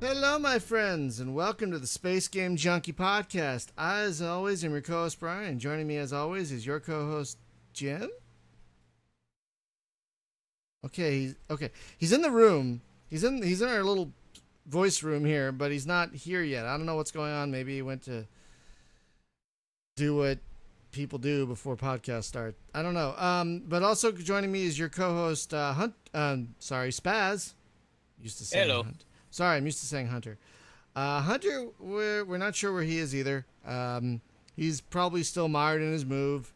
Hello, my friends, and welcome to the Space Game Junkie Podcast. As always, I'm your co-host, Brian. Joining me, as always, is your co-host, Jim. Okay, he's in the room. He's in our little voice room here, but he's not here yet. I don't know what's going on. Maybe he went to do what people do before podcasts start. I don't know. But also joining me is your co-host, Spaz. Used to say hello. Hunt. Sorry, I'm used to saying Hunter. Hunter, we're not sure where he is either. He's probably still mired in his move.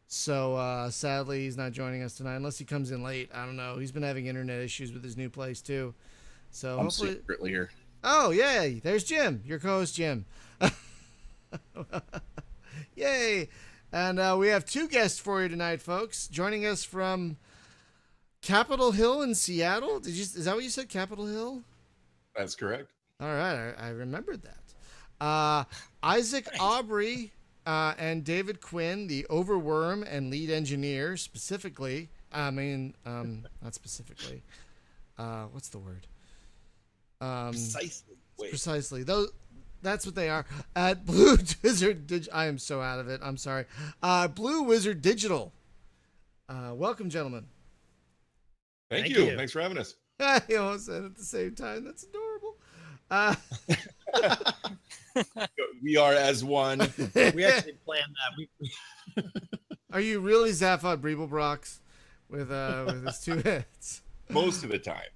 So, sadly, he's not joining us tonight, unless he comes in late. I don't know. He's been having internet issues with his new place, too. So I'm hopefully... secretly here. Oh, yay. There's Jim, your co-host, Jim. Yay. And we have two guests for you tonight, folks. Joining us from Capitol Hill in Seattle. Is that what you said, Capitol Hill? That's correct. All right, I remembered that. Isaac Aubrey and David Quinn, the Overworm and lead engineer, specifically. Not specifically. What's the word? Precisely. Wait. Precisely. That's what they are. At Blue Wizard. I am so out of it. I'm sorry. Blue Wizard Digital. Welcome, gentlemen. Thank you. Thanks for having us. I almost said it at the same time. That's adorable. We are as one. We actually planned that. Are you really Zaphod Breeblebrox with his two heads? Most of the time.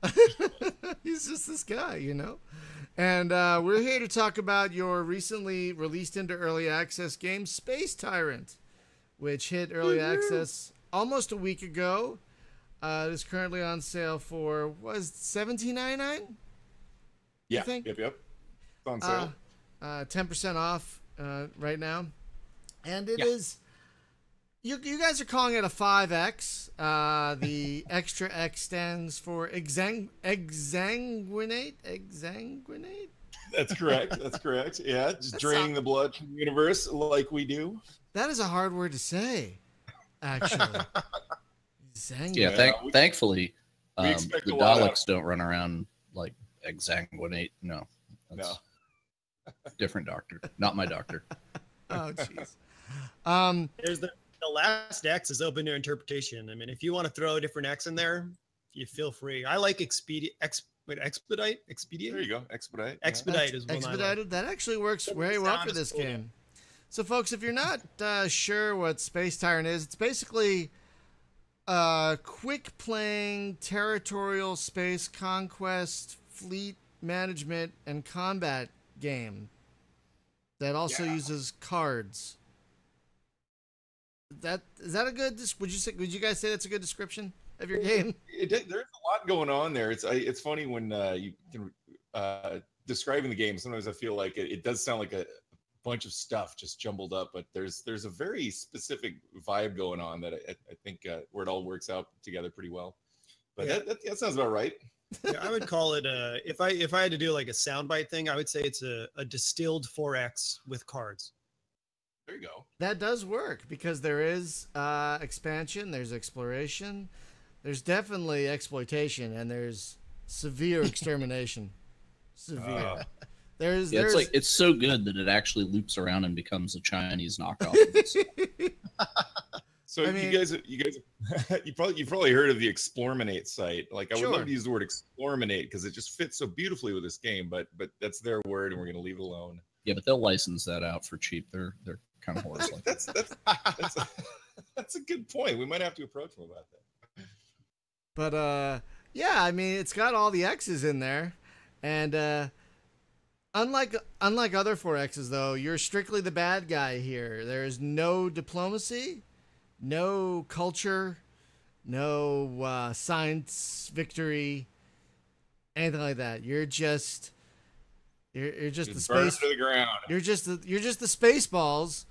He's just this guy, you know? And we're here to talk about your recently released into early access game, Space Tyrant, which hit early access almost a week ago. It is currently on sale for, was $17.99? Yeah, I think? Yep. It's on sale. 10% off right now. And it is, you guys are calling it a 5X. The extra X stands for exsanguinate? Exsanguinate? That's correct. Yeah, just draining the blood from the universe like we do. That is a hard word to say, actually. Yeah, thankfully, the Daleks don't run around like exsanguinate. No. Different doctor. Not my doctor. Oh, jeez. There's the last X is open to interpretation. I mean, if you want to throw a different X in there, you feel free. I like expedite. There you go. Expedite. Expedite is one Expedited. I like. That actually works very well for this game. So, folks, if you're not sure what Space Tyrant is, it's basically a quick-playing territorial space conquest, fleet management, and combat game that also uses cards. Is that a good? Would you guys say that's a good description of your game? There's a lot going on there. It's funny when you can describing the game. Sometimes I feel like it does sound like a bunch of stuff just jumbled up, but there's a very specific vibe going on that I think where it all works out together pretty well. But that sounds about right. Yeah, I would call it if I had to do like a soundbite thing, I would say it's a distilled 4X with cards. There you go. That does work because there is expansion, there's exploration, there's definitely exploitation, and there's severe extermination. Severe. It's so good that it actually loops around and becomes a Chinese knockoff of itself. So you've probably heard of the Explorminate site. Like I would love to use the word Explorminate because it just fits so beautifully with this game, but that's their word and we're gonna leave it alone. Yeah, but they'll license that out for cheap. They're kind of horse like that's a good point. We might have to approach them about that. But I mean it's got all the X's in there. And unlike other 4X's though, you're strictly the bad guy here. There is no diplomacy, no culture, no science victory, anything like that. You're just the space to the ground. You're just the Spaceballs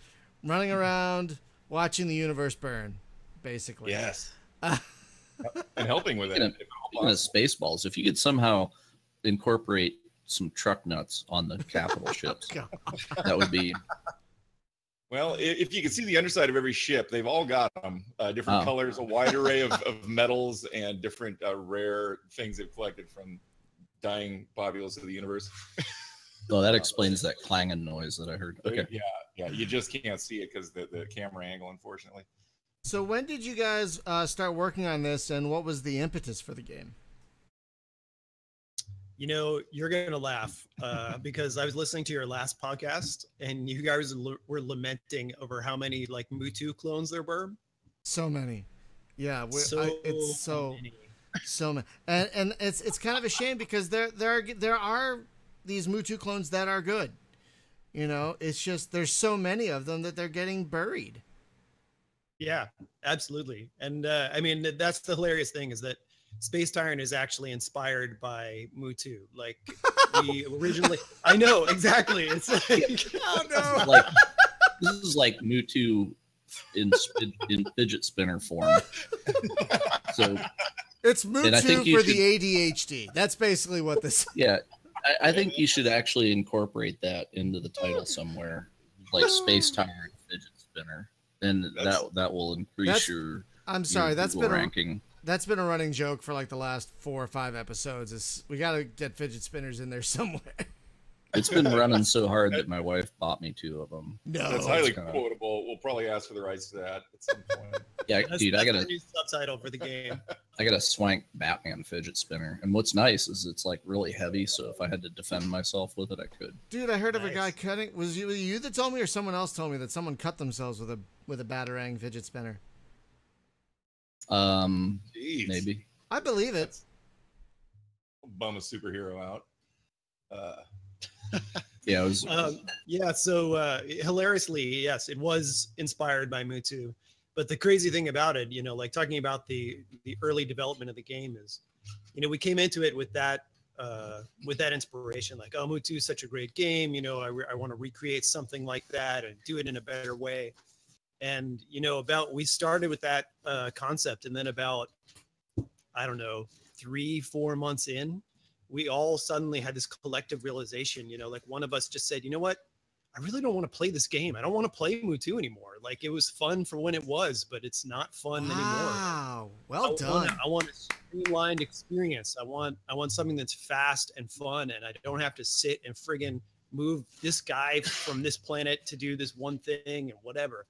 running around watching the universe burn, basically. Yes. And helping with it. Speaking of Spaceballs, if you could somehow incorporate some truck nuts on the capital ships, that would be Well, if you can see the underside of every ship, they've all got them. Different colors, a wide array of metals, and different rare things they've collected from dying populace of the universe. Oh, that explains that clanging noise that I heard. Okay. Yeah. You just can't see it because the camera angle, unfortunately. So when did you guys start working on this, and what was the impetus for the game? You know, you're going to laugh because I was listening to your last podcast and you guys were lamenting over how many like Muthu clones there were. So many. Yeah. It's so many. And it's kind of a shame because there are these Muthu clones that are good. You know, it's just there's so many of them that they're getting buried. Yeah, absolutely. And I mean, that's the hilarious thing is that Space Tyrant is actually inspired by Muthu. Like we originally, I know exactly. It's like, oh no, this is like Muthu in fidget spinner form. So it's Muthu for the ADHD. That's basically what this is. Yeah, I think you should actually incorporate that into the title somewhere, like Space Tyrant fidget spinner, and that will increase your. I'm sorry, that's been ranking. That's been a running joke for like the last 4 or 5 episodes. Is we got to get fidget spinners in there somewhere. It's been running so hard that my wife bought me 2 of them. No, that's highly quotable. We'll probably ask for the rights to that at some point. Yeah, dude, I got a new subtitle for the game. I got a swank Batman fidget spinner, and what's nice is it's like really heavy. So if I had to defend myself with it, I could. Dude, I heard of a guy cutting. Was it you that told me, or someone else told me that someone cut themselves with a Batarang fidget spinner? Jeez. Maybe. I believe it. Bum a superhero out. Yeah, it was. So hilariously, yes, it was inspired by Muthu. But the crazy thing about it, you know, like talking about the early development of the game is, you know, we came into it with that inspiration, like, oh, Muthu is such a great game. You know, I want to recreate something like that and do it in a better way. And, you know, we started with that concept, and then about, I don't know, 3-4 months in, we all suddenly had this collective realization, you know, like one of us just said, you know what, I really don't want to play this game. I don't want to play Muthu anymore. Like it was fun for when it was, but it's not fun anymore. Wow, well done. I want a streamlined experience. I want something that's fast and fun, and I don't have to sit and friggin' move this guy from this planet to do this one thing and whatever.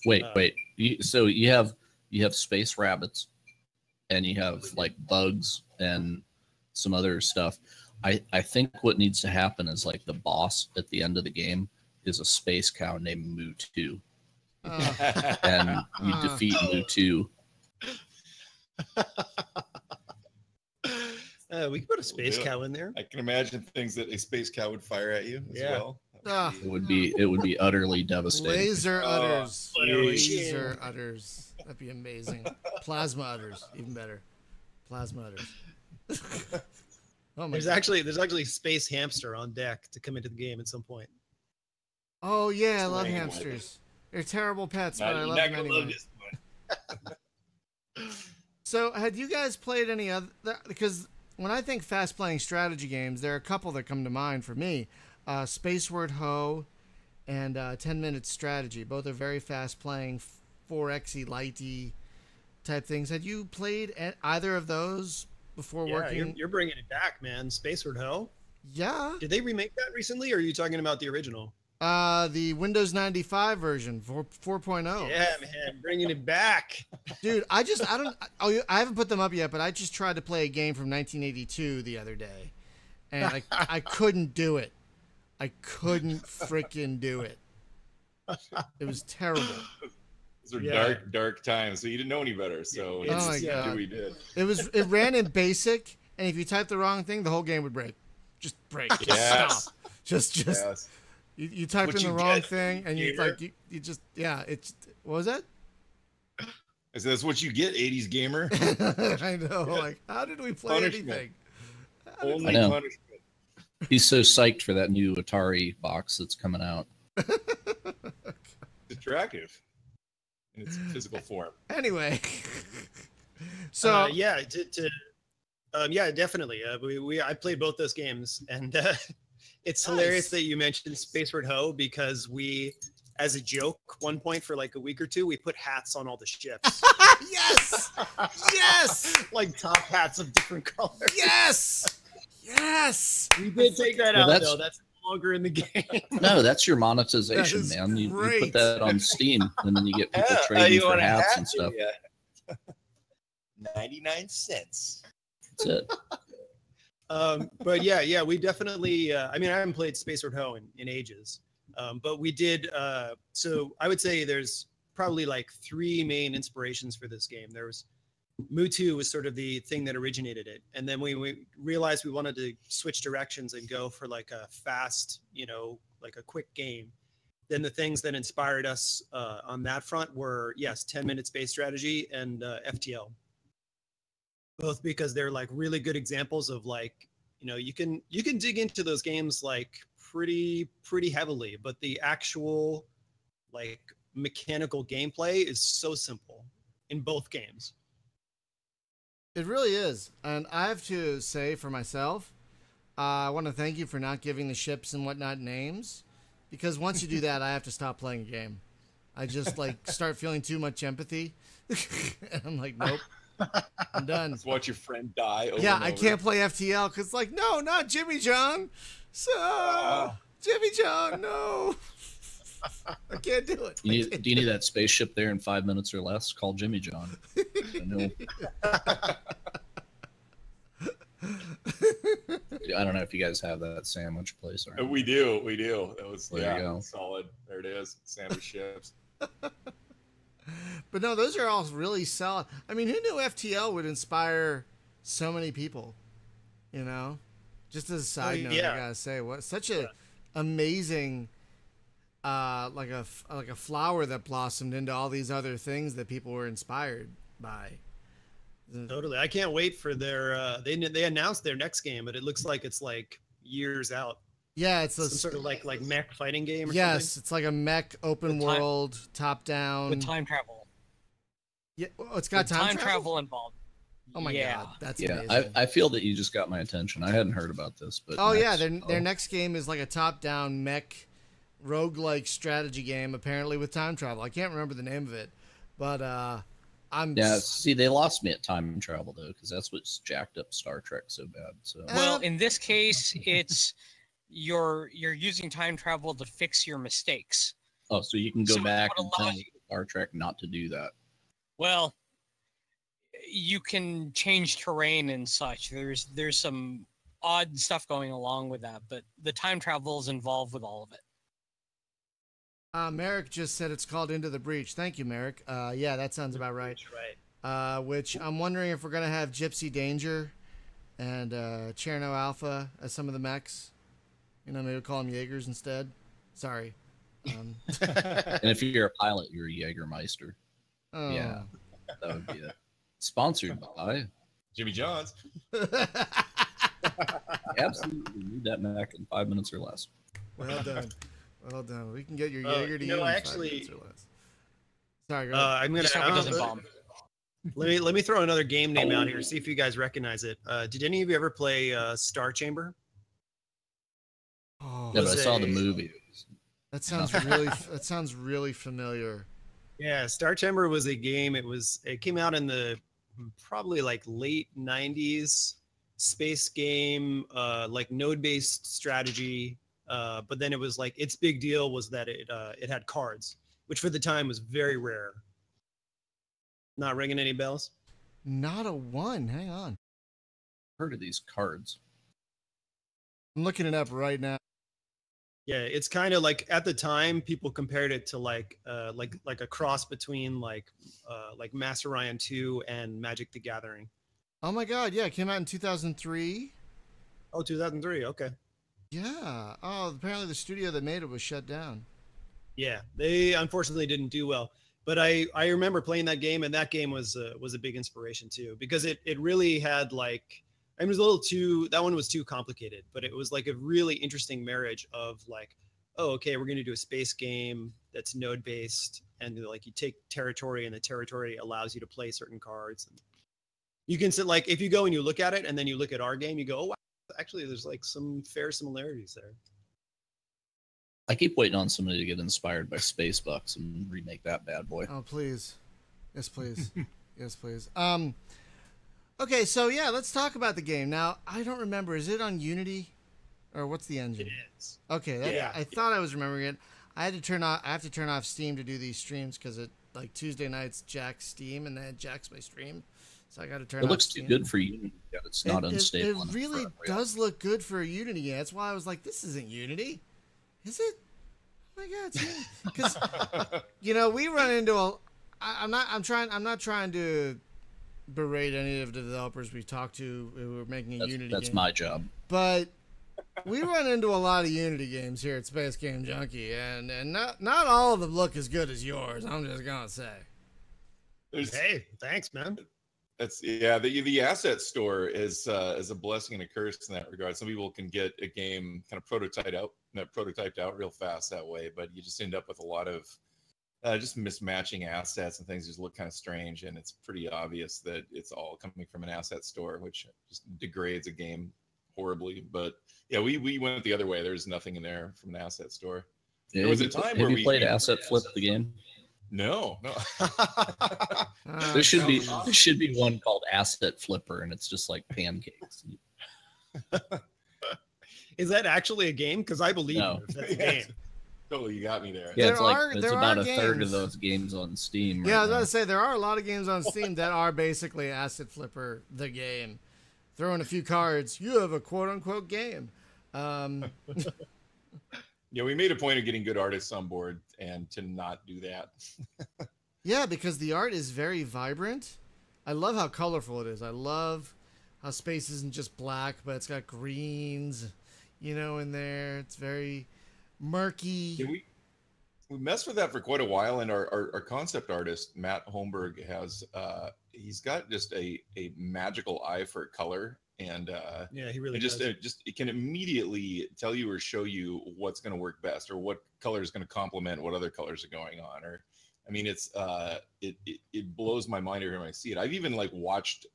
Wait. So you have space rabbits, and you have like bugs and some other stuff. I think what needs to happen is like the boss at the end of the game is a space cow named Muthu, and you defeat Muthu. We could put a space cow in there. I can imagine things that a space cow would fire at you as well. It would be utterly devastating. Laser udders. Laser udders. That'd be amazing. Plasma udders, even better. Plasma udders. Oh my there's actually space hamster on deck to come into the game at some point. Oh yeah, I love hamsters. They're terrible pets, but I love them anyway. So, had you guys played any other? Because when I think fast-playing strategy games, there are a couple that come to mind for me. Spaceward Ho and 10-Minute Strategy. Both are very fast-playing, 4Xy, lighty type things. Had you played either of those before working? You're bringing it back, man. Spaceward Ho? Yeah. Did they remake that recently, or are you talking about the original? The Windows 95 version, 4.0. Yeah, man, bringing it back. Dude, I haven't put them up yet, but I just tried to play a game from 1982 the other day, and I couldn't do it. I couldn't freaking do it. It was terrible. Those are dark times, so you didn't know any better. So oh my God. We did. It ran in BASIC, and if you typed the wrong thing, the whole game would break. Just break. Just stop. Just. Yes. You type in the wrong thing, and you just it's what was that? I said that's what you get, 80s gamer. I know. Like, how did we play anything? Only punishment. He's so psyched for that new Atari box that's coming out. It's attractive in its physical form. Anyway, so definitely. I played both those games, and it's hilarious that you mentioned Spaceward Ho because we as a joke, one point for like a week or two, we put hats on all the ships. Yes, yes, Like top hats of different colors. yes, yes. We did take that Well, out though. That's no longer in the game. No, that's your monetization, That is man. You great. put that on Steam, and then you get people Yeah, trading you for want a hats hat? and stuff. Yeah. 99 cents. That's it. But yeah, we definitely. I mean, I haven't played Spaceward Ho in ages, but we did. So I would say there's probably like 3 main inspirations for this game. There was Muthu was sort of the thing that originated it, and then we realized we wanted to switch directions and go for like a fast, like a quick game. Then the things that inspired us on that front were 10-minute space strategy and FTL. Both because they're like really good examples of like, you can dig into those games like pretty heavily, but the actual like mechanical gameplay is so simple in both games. It really is. And I have to say for myself, I want to thank you for not giving the ships and whatnot names, because once you do that, I have to stop playing a game. I just like start feeling too much empathy. And I'm like, nope, I'm done. Let's watch your friend die. Yeah, I can't play FTL because like, no, not Jimmy John. So Jimmy John, no. I can't do it. Do you need that spaceship there in 5 minutes or less? Call Jimmy John. I don't know if you guys have that sandwich place. Or We do. That was There you go. solid. There it is. Sandwich ships. But no, those are all really solid. I mean, who knew FTL would inspire so many people? Just as a side note, I gotta say, what such a amazing, like a flower that blossomed into all these other things that people were inspired by. Totally. I can't wait for their. They announced their next game, but it looks like it's like years out. Yeah, it's some sort of like mech fighting game. Or yes, something. it's like a mech open world, top down with time travel. Yeah, it's got time travel involved. Oh my god, that's amazing. I feel that you just got my attention. I hadn't heard about this, but their next game is like a top-down mech roguelike strategy game, apparently with time travel. I can't remember the name of it, but see, they lost me at time travel though, because that's what's jacked up Star Trek so bad. So well, in this case, it's you're using time travel to fix your mistakes. Oh, so you can go back and tell Star Trek not to do that. Well, you can change terrain and such. There's some odd stuff going along with that, but the time travel is involved with all of it. Merrick just said it's called Into the Breach. Thank you, Merrick. Yeah, that sounds about right. Right. Which I'm wondering if we're gonna have Gypsy Danger and Cherno Alpha as some of the mechs. Maybe we'll call them Jaegers instead. Sorry. And if you're a pilot, you're a Jägermeister. Oh. Yeah, that would be it. Sponsored by Jimmy John's. Absolutely need that mech in 5 minutes or less. Well done. Well done. We can get your Jaeger to you in 5 minutes or less. Sorry, go ahead. I'm gonna. Let me throw another game name out here. See if you guys recognize it. Did any of you ever play Star Chamber? Oh, yeah, but I saw the movie. That sounds really familiar. Yeah, Star Chamber was a game. It came out in the probably like late 90s space game, like node-based strategy. But then it was like its big deal was that it had cards, which for the time was very rare. Not ringing any bells? Not a one. Hang on. Heard of these cards? I'm looking it up right now. Yeah, it's kind of like at the time people compared it to like a cross between like Master Ryan 2 and Magic the Gathering. Oh my god, yeah, it came out in 2003. Oh, 2003. Okay. Yeah. Oh, apparently the studio that made it was shut down. Yeah, they unfortunately didn't do well. But I remember playing that game, and that game was a big inspiration too, because it really had like, it was a little too, that one was too complicated, but it was like a really interesting marriage of like, oh, okay, we're going to do a space game that's node based, and like you take territory, and the territory allows you to play certain cards. And you can sit like, if you go and you look at it, and then you look at our game, you go, oh, wow, actually there's like some fair similarities there. I keep waiting on somebody to get inspired by Spacebucks and remake that bad boy. Oh, please. Yes, please. Yes, please. Okay, so yeah, let's talk about the game. Now, I don't remember. Is it on Unity? Or what's the engine? It is. Okay, I thought I was remembering it. I have to turn off Steam to do these streams because it like Tuesday nights jacks Steam and then it jacks my stream. So I got to turn It off looks Steam. too good for Unity. Yeah, it's not unstable. It really does look good for a Unity game. That's why I was like, this isn't Unity. Is it? Oh my God, because we run into I'm not trying to berate any of the developers we talked to who are making a Unity game. That's my job. But we run into a lot of Unity games here at Space Game Junkie, and not all of them look as good as yours. I'm just gonna say. Hey, thanks, man. That's the asset store is a blessing and a curse in that regard. Some people can get a game kind of prototyped out real fast that way, but you just end up with a lot of just mismatching assets and things just look kind of strange, and it's pretty obvious that it's all coming from an asset store, which just degrades a game horribly. But yeah, we went the other way. There's nothing in there from an asset store. Yeah, there was a time where we played Asset Flip the game. No. There should be one called Asset Flipper, and it's just like pancakes. Is that actually a game? Because I believe you if that's a game. Totally, you got me there. Yeah, it's about a third of those games on Steam. Yeah, I was about to say there are a lot of games on Steam that are basically Asset Flipper the game. Throw in a few cards, you have a quote unquote game. Yeah, we made a point of getting good artists on board and to not do that. Yeah, because the art is very vibrant. I love how colorful it is. I love how space isn't just black, but it's got greens, in there. It's very murky. Yeah, we messed with that for quite a while, and our concept artist, Matt Holmberg, has he's got just a magical eye for color. And yeah, he really just does. It can immediately tell you or show you what's going to work best, or what color is going to complement what other colors are going on. Or, I mean, it's it blows my mind every time I see it. I've even watched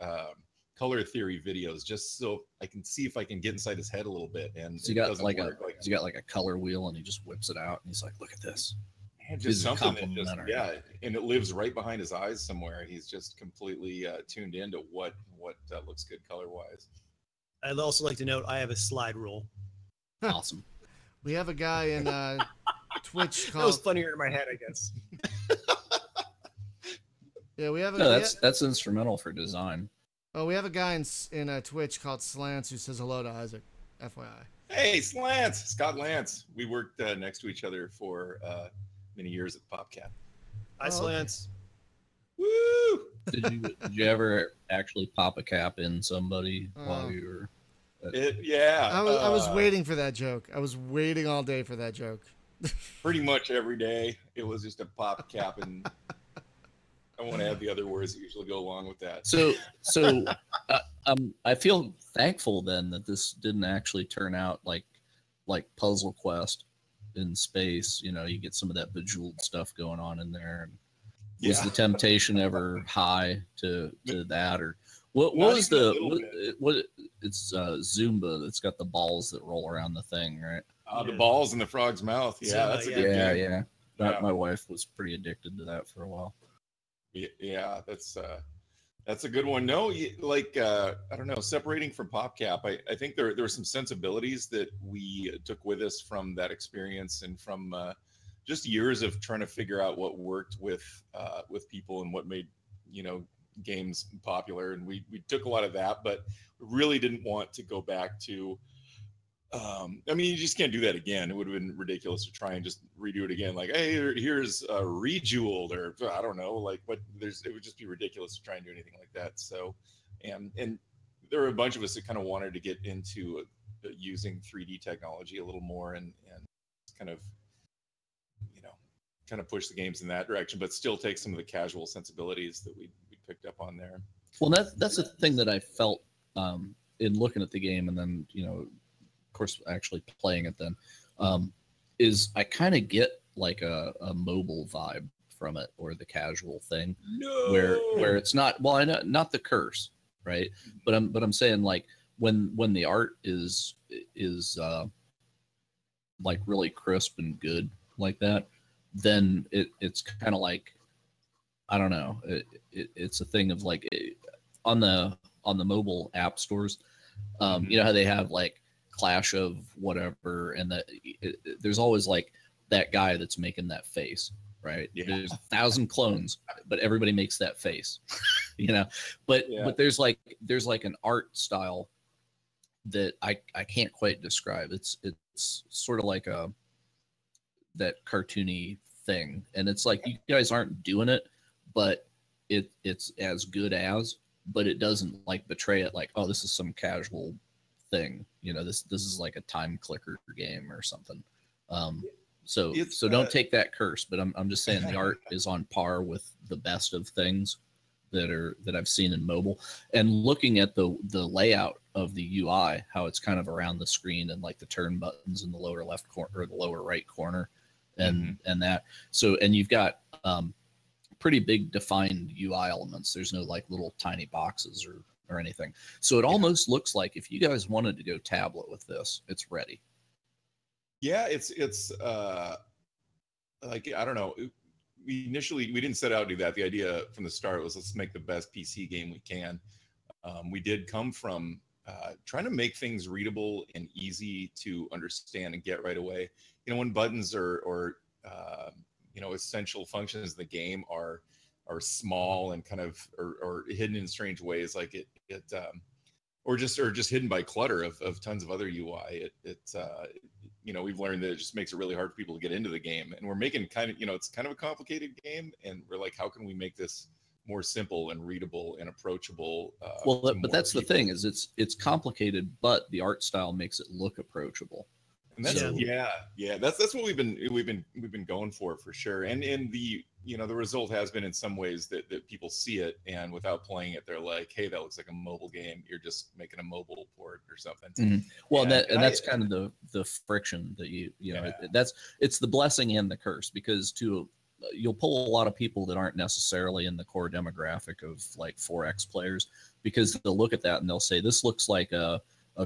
color theory videos just so I can see if I can get inside his head a little bit. And so he got he's got a color wheel, and he just whips it out, and he's like, "Look at this." And just something that and it lives right behind his eyes somewhere. He's just completely tuned into what looks good color wise. I'd also like to note I have a slide rule. Awesome. We have a guy in Twitch called. That was funnier in my head, I guess. Yeah, we have a. No, that's instrumental for design. Oh, we have a guy in Twitch called Slants who says hello to Isaac. FYI. Hey, Slants, Scott Lance. We worked next to each other for many years at PopCap. Hi, Slants. Woo! Did you ever actually pop a cap in somebody while you were? I was waiting for that joke. I was waiting all day for that joke. Pretty much every day, it was just a pop cap, and I want to add the other words that usually go along with that. So I feel thankful then that this didn't actually turn out like Puzzle Quest in space. You get some of that bejeweled stuff going on in there. And was the temptation ever high to that, or what was it's Zumba that's got the balls that roll around the thing, right? The balls in the frog's mouth. Yeah, that's a good game. Yeah. My wife was pretty addicted to that for a while. Yeah, that's a good one. No, I don't know, separating from PopCap, I think there were some sensibilities that we took with us from that experience, and from just years of trying to figure out what worked with people and what made games popular. And we took a lot of that, but really didn't want to go back to you just can't do that again. It would have been ridiculous to try and just redo it again. Like, hey, here's Rejeweled, or I don't know, it would just be ridiculous to try and do anything like that. So, and there were a bunch of us that kind of wanted to get into using 3D technology a little more, and kind of push the games in that direction, but still take some of the casual sensibilities that we picked up on there. Well, that's the thing that I felt in looking at the game, and then of course actually playing it then, is I kind of get like a mobile vibe from it, or the casual thing. No. where it's not, well, I know not the curse, right? But I'm saying, like, when the art is like really crisp and good like that, then it's kind of like, I don't know, it's a thing of like on the mobile app stores, you know how they have like Clash of whatever, and that there's always like that guy that's making that face, right? Yeah. There's 1,000 clones, but everybody makes that face, you know. But there's like an art style that I can't quite describe. It's sort of like that cartoony thing, and it's like you guys aren't doing it, but it's as good as, but it doesn't like betray it like, oh, this is some casual thing, you know, this is like a time clicker game or something. So don't take that curse, but I'm just saying the art is on par with the best of things that I've seen in mobile. And looking at the layout of the UI, how it's kind of around the screen and like the turn buttons in the lower left corner or the lower right corner, and that. So, and you've got pretty big defined UI elements. There's no like little tiny boxes or anything. So it almost looks like if you guys wanted to go tablet with this, it's ready. Yeah, it's like, I don't know. We didn't set out to do that. The idea from the start was, let's make the best PC game we can. We did come from trying to make things readable and easy to understand and get right away. You know, when buttons or you know, essential functions of the game are small and kind of or hidden in strange ways, like it or just hidden by clutter of tons of other UI. You know, we've learned that it just makes it really hard for people to get into the game, and we're making kind of, you know, it's kind of a complicated game, and we're like, how can we make this more simple and readable and approachable? Well, but that's people. The thing is, it's complicated, but the art style makes it look approachable. And that's that's what we've been going for sure. And the, you know, the result has been in some ways that people see it, and without playing it, they're like, hey, that looks like a mobile game. You're just making a mobile port or something. Mm-hmm. Well, and that's kind of the friction that you know, it's the blessing and the curse, because you'll pull a lot of people that aren't necessarily in the core demographic of like 4X players, because they'll look at that and they'll say, this looks like a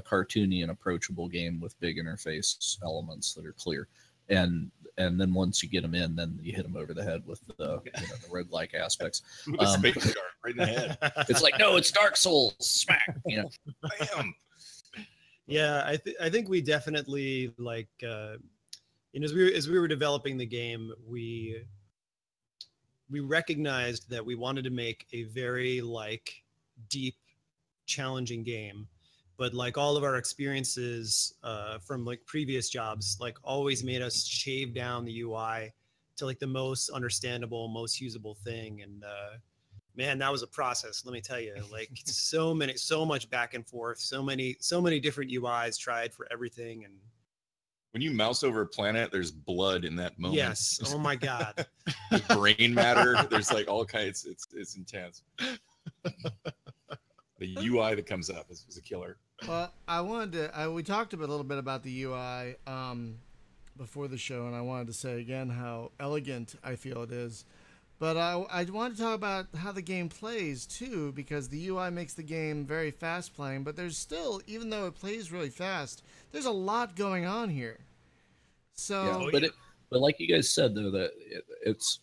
cartoony and approachable game with big interface elements that are clear, and then once you get them in, then you hit them over the head with the the roguelike aspects. Right in the head. It's like, no, it's Dark Souls, smack, you know. Bam. Yeah, I think we definitely like you know, as we were developing the game, we recognized that we wanted to make a very like deep, challenging game. But like all of our experiences from like previous jobs, like always made us shave down the UI to like the most understandable, most usable thing. And man, that was a process. Let me tell you, like so much back and forth, so many different UIs tried for everything. And when you mouse over a planet, there's blood in that moment. Yes. Oh my God. Brain matter. There's like all kinds. It's intense. The UI that comes up is a killer. Well, I wanted to. We talked a little bit about the UI before the show, and I wanted to say again how elegant I feel it is. But I wanted to talk about how the game plays too, because the UI makes the game very fast playing. But there's still, even though it plays really fast, there's a lot going on here. So, yeah, but like you guys said though, that it's,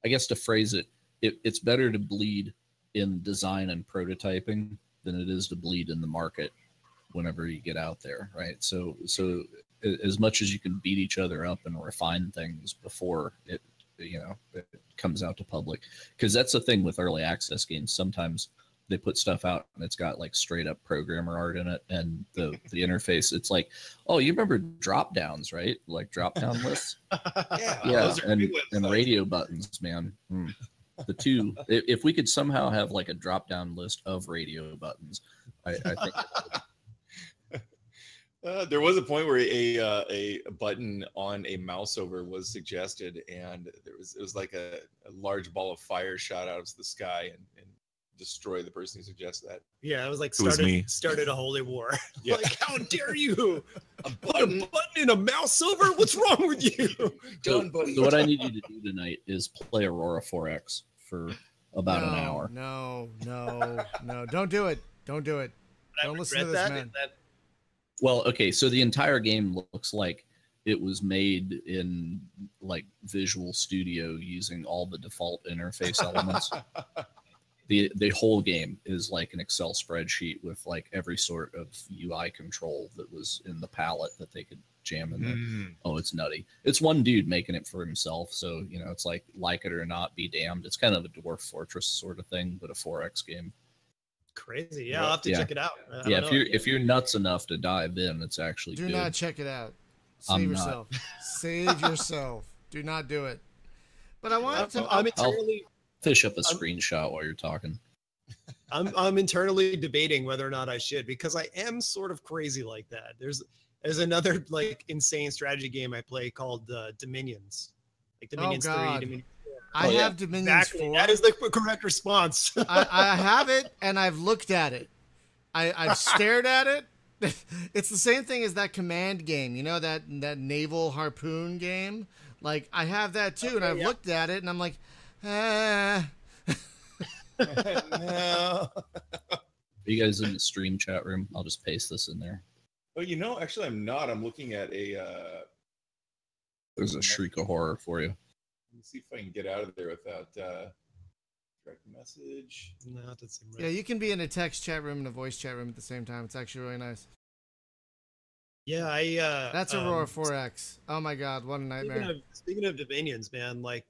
I guess to phrase it, it's better to bleed in design and prototyping than it is to bleed in the market whenever you get out there, right? So as much as you can beat each other up and refine things before it comes out to public, because that's the thing with early access games. Sometimes they put stuff out and it's got like straight up programmer art in it, and the interface, it's like, oh, you remember drop downs, right? Like drop down lists. Yeah, and radio buttons, man. The two, if we could somehow have like a drop down list of radio buttons, I think there was a point where a button on a mouse over was suggested, and it was like a large ball of fire shot out of the sky and destroy the person who suggested that. Yeah, it was like me. started a holy war. Yeah. Like, how dare you put a button in a mouse over? What's wrong with you? So what I need you to do tonight is play Aurora 4X for about an hour. No. Don't do it. Don't do it. Don't listen to this man. Well, okay, so the entire game looks like it was made in like Visual Studio using all the default interface elements. The whole game is like an Excel spreadsheet with like every sort of UI control that was in the palette that they could jam in there. Oh, it's nutty. It's one dude making it for himself, so you know, it's like it or not, be damned. It's kind of a Dwarf Fortress sort of thing, but a 4X game. Crazy. Yeah, I'll have to check it out. Yeah, if you're nuts enough to dive in, it's actually do good. not check it out. Save yourself. Save yourself. Do not do it. But I want to. I'm internally fish up a screenshot while you're talking. I'm internally debating whether or not I should, because I am sort of crazy like that. There's another like insane strategy game I play called Dominions, like Dominions 3. Dominions 4. I have Dominions exactly. 4. That is the correct response. I have it, and I've looked at it. I've stared at it. It's the same thing as that command game, you know, that naval harpoon game. Like, I have that too, and I've looked at it, and I'm like, No. Are you guys in the stream chat room? I'll just paste this in there. Oh, you know, actually, I'm not. I'm looking at a. There's a shriek of horror for you. Let me see if I can get out of there without direct message. No, that doesn't seem right. yeah, you can be in a text chat room and a voice chat room at the same time. It's actually really nice. Yeah, that's Aurora 4X. Oh my God, what a nightmare. Speaking of Dominions, man, like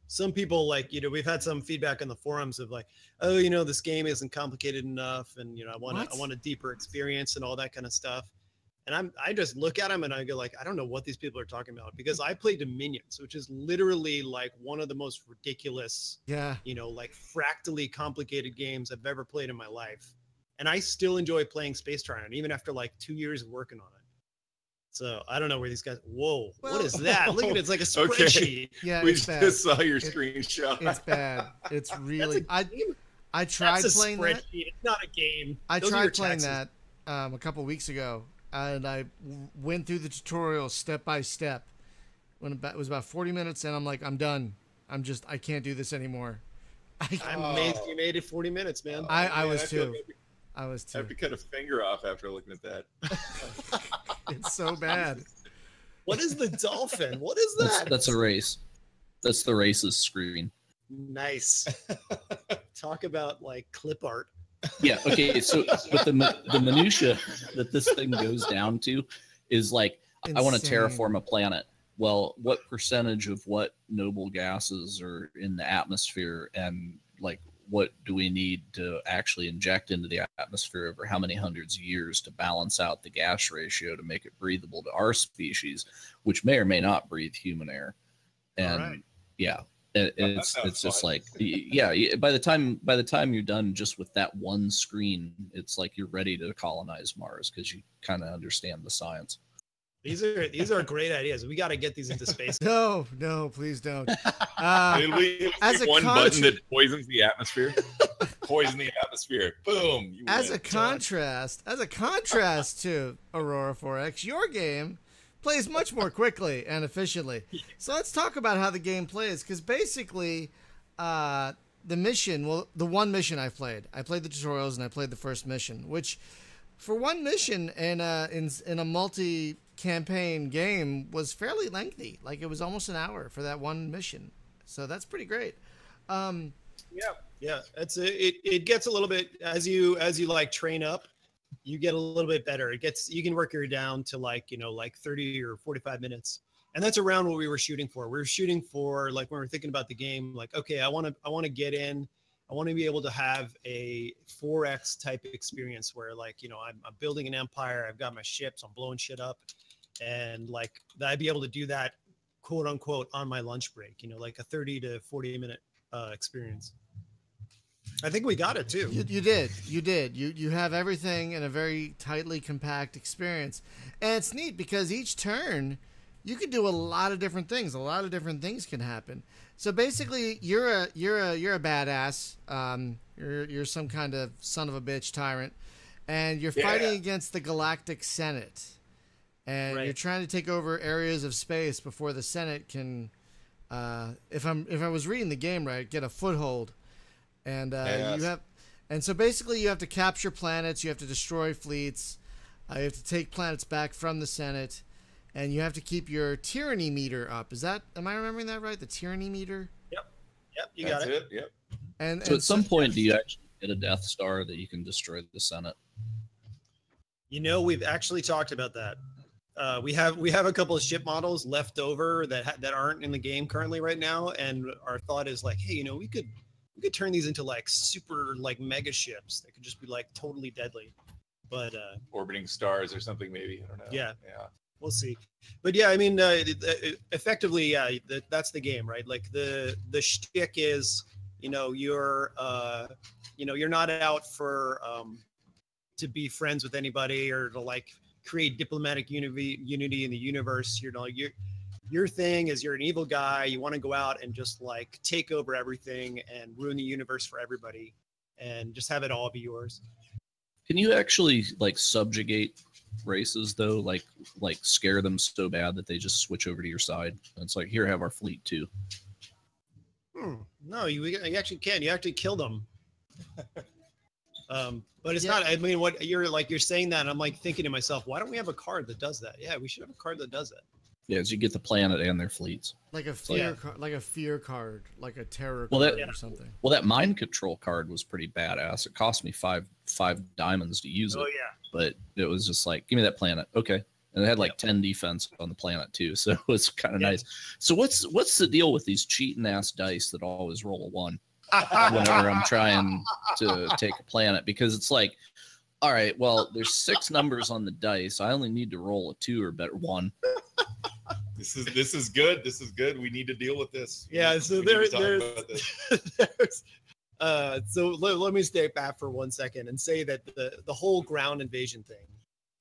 some people, like, you know, we've had some feedback in the forums of like, oh, you know, this game isn't complicated enough, and you know, I want a deeper experience and all that kind of stuff. And I just look at them and I go like, I don't know what these people are talking about, because I play Dominions, which is literally like one of the most ridiculous, you know, like fractally complicated games I've ever played in my life. And I still enjoy playing Space Tyrant, even after like 2 years of working on it. So I don't know where these guys. Whoa, what is that? Look at it. It's like a spreadsheet. Okay. Yeah, we it's bad. just saw your screenshot. It's bad. It's really. I tried playing that. It's not a game. I tried playing that a couple weeks ago, and I went through the tutorial step by step. When it was about 40 minutes, and I'm like, I'm done. I can't do this anymore. I'm amazed you made it 40 minutes, man. I was too. I have to cut a finger off after looking at that. It's so bad. What is the dolphin? What is that? That's a race. That's the race's screen. Nice. Talk about like clip art. Yeah. Okay. So, but the minutia that this thing goes down to is like, insane. I want to terraform a planet. Well, what percentage of what noble gases are in the atmosphere, and like, what do we need to actually inject into the atmosphere over how many hundreds of years to balance out the gas ratio to make it breathable to our species, which may or may not breathe human air. And it's just like, by the time you're done just with that one screen, it's like you're ready to colonize Mars, because you kind of understand the science. These are great ideas. We got to get these into space. No, please don't. As one button that poisons the atmosphere. Poison the atmosphere. Boom. As a contrast to Aurora 4X, your game plays much more quickly and efficiently. So let's talk about how the game plays, because basically, the one mission I played the tutorials and I played the first mission, which for one mission in a multi-campaign game was fairly lengthy. Like, it was almost an hour for that one mission. So that's pretty great. Yeah. It gets a little bit as you like train up, you get a little bit better. You can work your down to like 30 or 45 minutes. And that's around what we were shooting for. We were shooting for, like, when we were thinking about the game, like, okay, I want to get in. I want to be able to have a 4X type experience where, like, you know, I'm building an empire. I've got my ships. I'm blowing shit up. And, like, I'd be able to do that, quote unquote, on my lunch break, you know, like a 30 to 40 minute experience. I think we got it too. You did. You have everything in a very tightly compact experience. And it's neat because each turn you can do a lot of different things. A lot of different things can happen. So basically, you're a badass. You're some kind of son of a bitch tyrant, and you're fighting against the Galactic Senate, and you're trying to take over areas of space before the Senate can, if I was reading the game right, get a foothold. And so basically, you have to capture planets. You have to destroy fleets. You have to take planets back from the Senate. and you have to keep your tyranny meter up. Am I remembering that right? The tyranny meter? Yep, you got it. Yep. And So at some point, do you actually get a Death Star that you can destroy the Senate? We've actually talked about that. We have a couple of ship models left over that aren't in the game currently right now, and our thought is like, hey, we could turn these into like super like mega ships that could just be like totally deadly. But Orbiting stars or something, maybe. I don't know. Yeah. Yeah. We'll see. But yeah, I mean, effectively, yeah, that's the game, right? Like the shtick is, you're not out for to be friends with anybody or to like create diplomatic unity in the universe. Your thing is you're an evil guy. You want to go out and just like take over everything and ruin the universe for everybody and just have it all be yours. Can you actually like subjugate races though? Like scare them so bad that they just switch over to your side? And it's like, here, have our fleet too. No, you actually can. You actually kill them. But it's not. I mean, what you're saying that, and I'm like thinking to myself, why don't we have a card that does that? Yeah, we should have a card that does that. Yeah, so you get the planet and their fleets. Like a fear card, like a terror Well, card or something. Well, that mind control card was pretty badass. It cost me five diamonds to use it. Oh yeah. But it was just like, give me that planet, okay. And it had like 10 defense on the planet too, so it's kind of nice. So what's the deal with these cheating ass dice that always roll a 1 whenever I'm trying to take a planet? Because it's like, all right, well, there's 6 numbers on the dice. I only need to roll a 2 or better 1. This is good. This is good. We need to deal with this. Yeah. So there's so let me stay back for 1 second and say that the whole ground invasion thing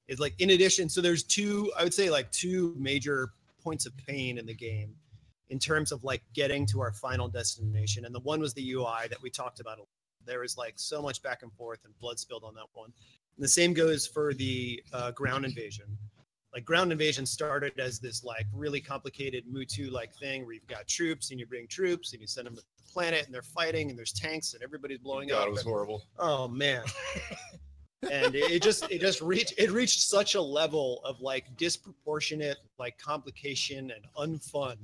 is like, in addition, so there's two major points of pain in the game in terms of like getting to our final destination. And the one was the UI that we talked about. There was like so much back and forth and blood spilled on that one. And the same goes for the ground invasion. Like ground invasion started as this like really complicated Muthu like thing where you've got troops and you bring troops and you send them to the planet and they're fighting and there's tanks and everybody's blowing up. God, it was horrible. Oh man. And it reached such a level of like disproportionate like complication and unfun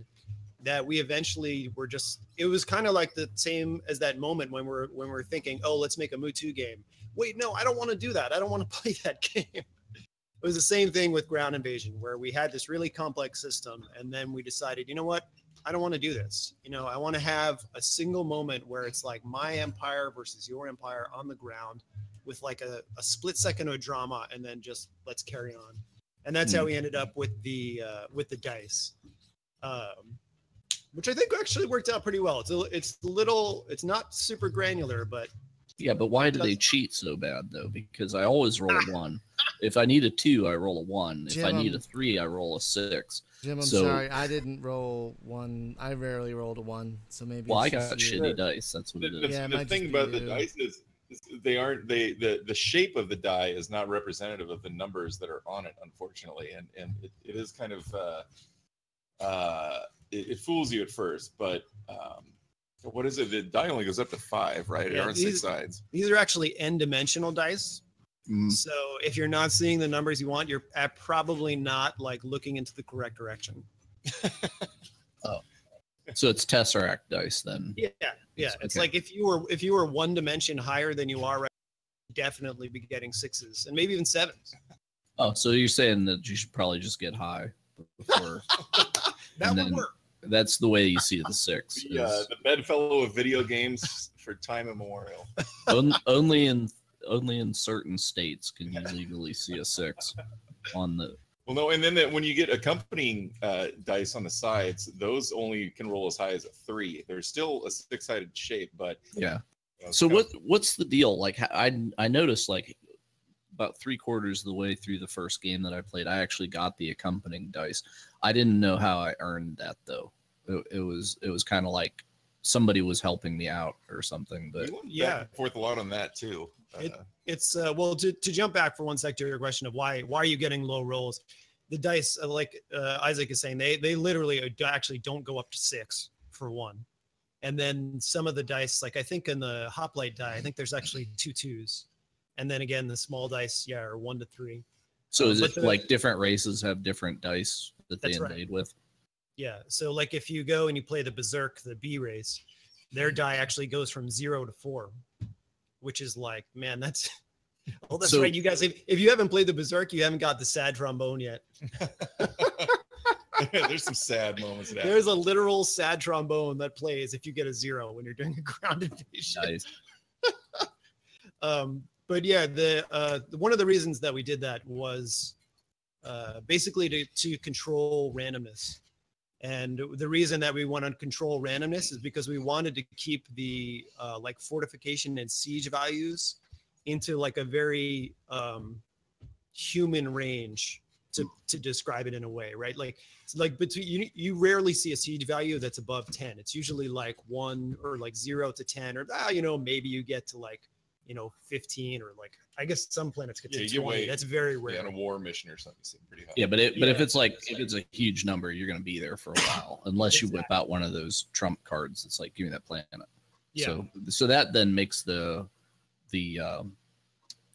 that we eventually were just, it was kind of like the same as that moment when we're thinking, oh, let's make a Muthu game. Wait, no, I don't want to do that. I don't want to play that game. It was the same thing with ground invasion, where we had this really complex system, and then we decided, you know what? I don't want to do this. I want to have a single moment where it's like my empire versus your empire on the ground with like a split second of drama, and then just let's carry on. And that's how we ended up with the dice, which I think actually worked out pretty well. It's not super granular, but yeah, but why do they cheat so bad though? Because I always roll a 1. If I need a 2, I roll a 1. If I need a 3, I roll a 6. Jim, I'm sorry, I didn't roll 1. I rarely rolled a 1, so maybe. Well, I got shitty dice. That's what it is. The thing about the dice is the shape of the die is not representative of the numbers that are on it, unfortunately, and it is kind of it fools you at first, but. What is it? The die only goes up to 5, right? It aren't 6 sides. These are actually n-dimensional dice. So if you're not seeing the numbers you want, you're probably not like looking into the correct direction. Oh, so it's Tesseract dice then? Yeah. It's like if you were 1 dimension higher than you are, right, definitely be getting 6s and maybe even 7s. Oh, so you're saying that you should probably just get high before that would work. That's the way you see the 6. Yeah, the bedfellow of video games for time immemorial. Only in certain states can you legally see a 6 on the. Well, no, and then when you get accompanying dice on the sides, those only can roll as high as a 3. There's still a 6-sided shape, but yeah. So what's the deal? Like I noticed like about 3/4 of the way through the first game that I played, I actually got the accompanying dice. I didn't know how I earned that though. It was kind of like somebody was helping me out or something. But yeah, back and forth a lot on that too. It's well, to jump back for 1 sec to your question of why are you getting low rolls? The dice, like Isaac is saying, they literally actually don't go up to 6 for 1. And then some of the dice, like I think in the hoplite die, I think there's actually 2 2s. And then again, the small dice, are 1 to 3. So is But it like different races have different dice that they That's right. invade with? Yeah. So like if you go and you play the Berserk, the B race, their die actually goes from 0 to 4, which is like, man, that's oh, that's So- right. You guys, if you haven't played the Berserk, you haven't got the sad trombone yet. There's some sad moments. That There's a literal sad trombone that plays if you get a 0 when you're doing a ground invasion. Nice. But yeah, the one of the reasons that we did that was basically to control randomness. And the reason that we want to control randomness is because we wanted to keep the like fortification and siege values into like a very human range to describe it in a way, right? Like between you rarely see a siege value that's above 10. It's usually like 1 or like 0 to 10, or maybe you get to like 15, or like I guess some planets get to 20. That's very rare. Yeah, on a war mission or something, seem pretty high. Yeah, but if it's like if it's a huge number, you're going to be there for a while, unless you whip out one of those trump cards. It's like, give me that planet. Yeah. So that then makes the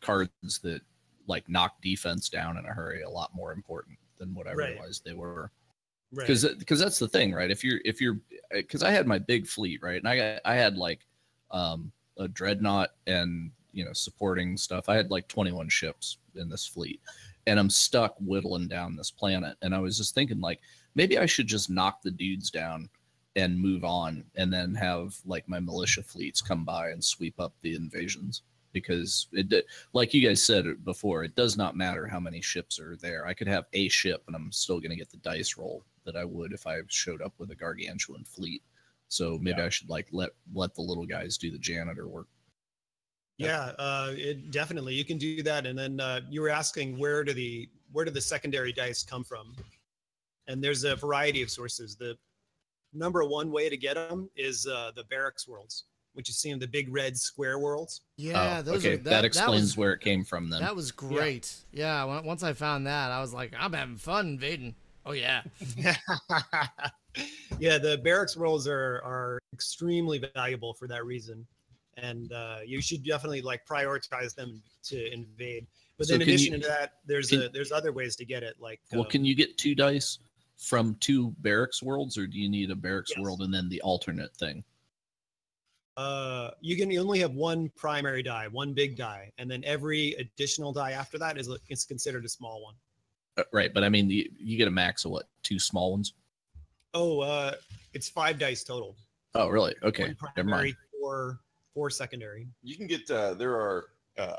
cards that like knock defense down in a hurry a lot more important than what I realized they were. Right. Because that's the thing, right? If you're because I had my big fleet, right, and I had like a dreadnought and supporting stuff. I had like 21 ships in this fleet, and I'm stuck whittling down this planet. And I was just thinking, like, maybe I should just knock the dudes down and move on, and then have like my militia fleets come by and sweep up the invasions. Because like you guys said before, it does not matter how many ships are there. I could have a ship and I'm still going to get the dice roll that I would if I showed up with a gargantuan fleet. So maybe I should like let the little guys do the janitor work. Yeah, it definitely, you can do that. And then you were asking where do the secondary dice come from? And there's a variety of sources. The number one way to get them is the barracks worlds, which you see in the big red square worlds. Yeah, those okay. are That explains where it came from then. That was great. Yeah, once I found that, I was like, I'm having fun invading. Oh yeah. Yeah, the barracks worlds are extremely valuable for that reason, and you should definitely like prioritize them to invade. But then in addition to that, there's other ways to get it. Like, can you get 2 dice from 2 barracks worlds, or do you need a barracks world and then the alternate thing? You only have 1 primary die, 1 big die, and then every additional die after that is considered a small one. Right, but I mean, you get a max of what, 2 small ones? Oh, it's 5 dice total. Oh, really? Okay, 1 never mind. primary, 4 secondary. You can get there are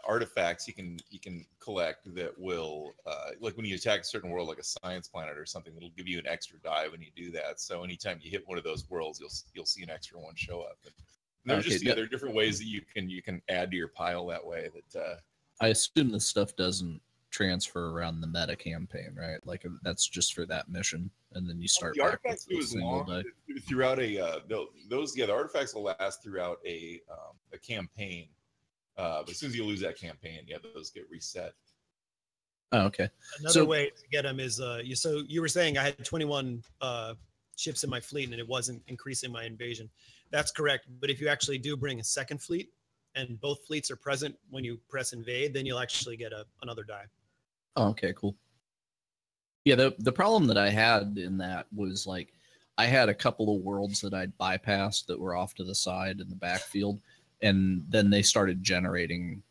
artifacts you can collect that will like when you attack a certain world, like a science planet or something, it'll give you an extra die when you do that. So anytime you hit one of those worlds, you'll see an extra one show up. And there's there are different ways that you can add to your pile that way. That I assume this stuff doesn't transfer around the meta campaign, right? Like that's just for that mission, and then you start. The artifacts do as long throughout the artifacts will last throughout a campaign. But as soon as you lose that campaign, those get reset. Oh, okay. Another way to get them is you were saying I had 21 ships in my fleet and it wasn't increasing my invasion. That's correct. But if you actually do bring a second fleet and both fleets are present when you press invade, then you'll actually get another die. Oh, okay, cool. Yeah, the problem that I had in that was like I had a couple of worlds that I'd bypassed that were off to the side in the backfield, and then they started generating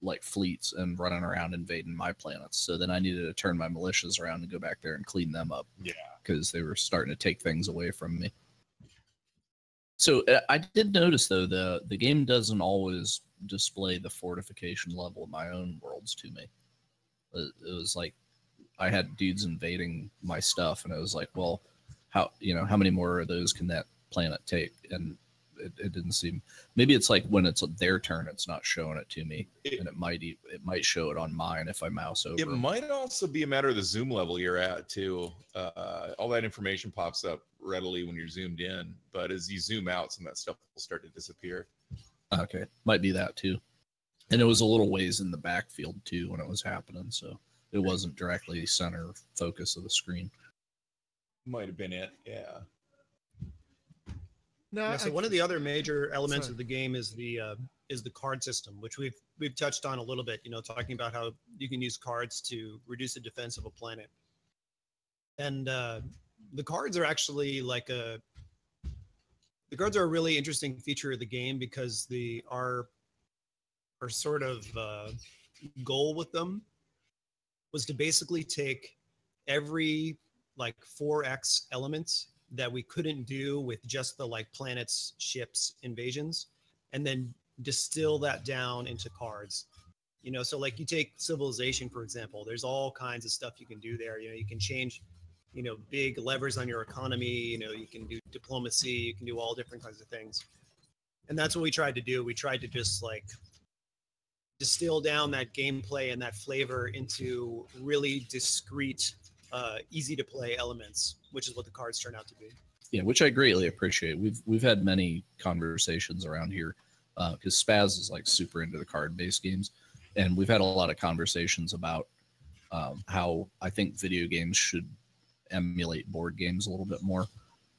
like fleets and running around invading my planets. So then I needed to turn my militias around and go back there and clean them up. Yeah, because they were starting to take things away from me. So I did notice though the game doesn't always display the fortification level of my own worlds to me. It was like I had dudes invading my stuff, and it was like, well, how many more of those can that planet take? And it didn't seem. Maybe it's like when it's their turn, it's not showing it to me, and it might show it on mine if I mouse over. It might also be a matter of the zoom level you're at too. All that information pops up readily when you're zoomed in, but as you zoom out, some of that stuff will start to disappear. Okay, might be that too. And it was a little ways in the backfield too when it was happening, so it wasn't directly center focus of the screen. Might have been it, yeah. No, Yeah, so one of the other major elements of the game is the is the card system, which we've touched on a little bit, you know, talking about how you can use cards to reduce the defense of a planet. And the cards are actually the cards are a really interesting feature of the game because our sort of goal with them was to basically take every like 4X elements that we couldn't do with just the like planets, ships, invasions, and then distill that down into cards. You know, so like you take civilization, for example, there's all kinds of stuff you can do there. You know, you can change, you know, big levers on your economy, you know, you can do diplomacy, you can do all different kinds of things. And that's what we tried to do. We tried to just like distill down that gameplay and that flavor into really discrete, easy to play elements, which is what the cards turn out to be. Yeah, which I greatly appreciate. We've had many conversations around here because Spaz is like super into the card-based games, and we've had a lot of conversations about how I think video games should emulate board games a little bit more,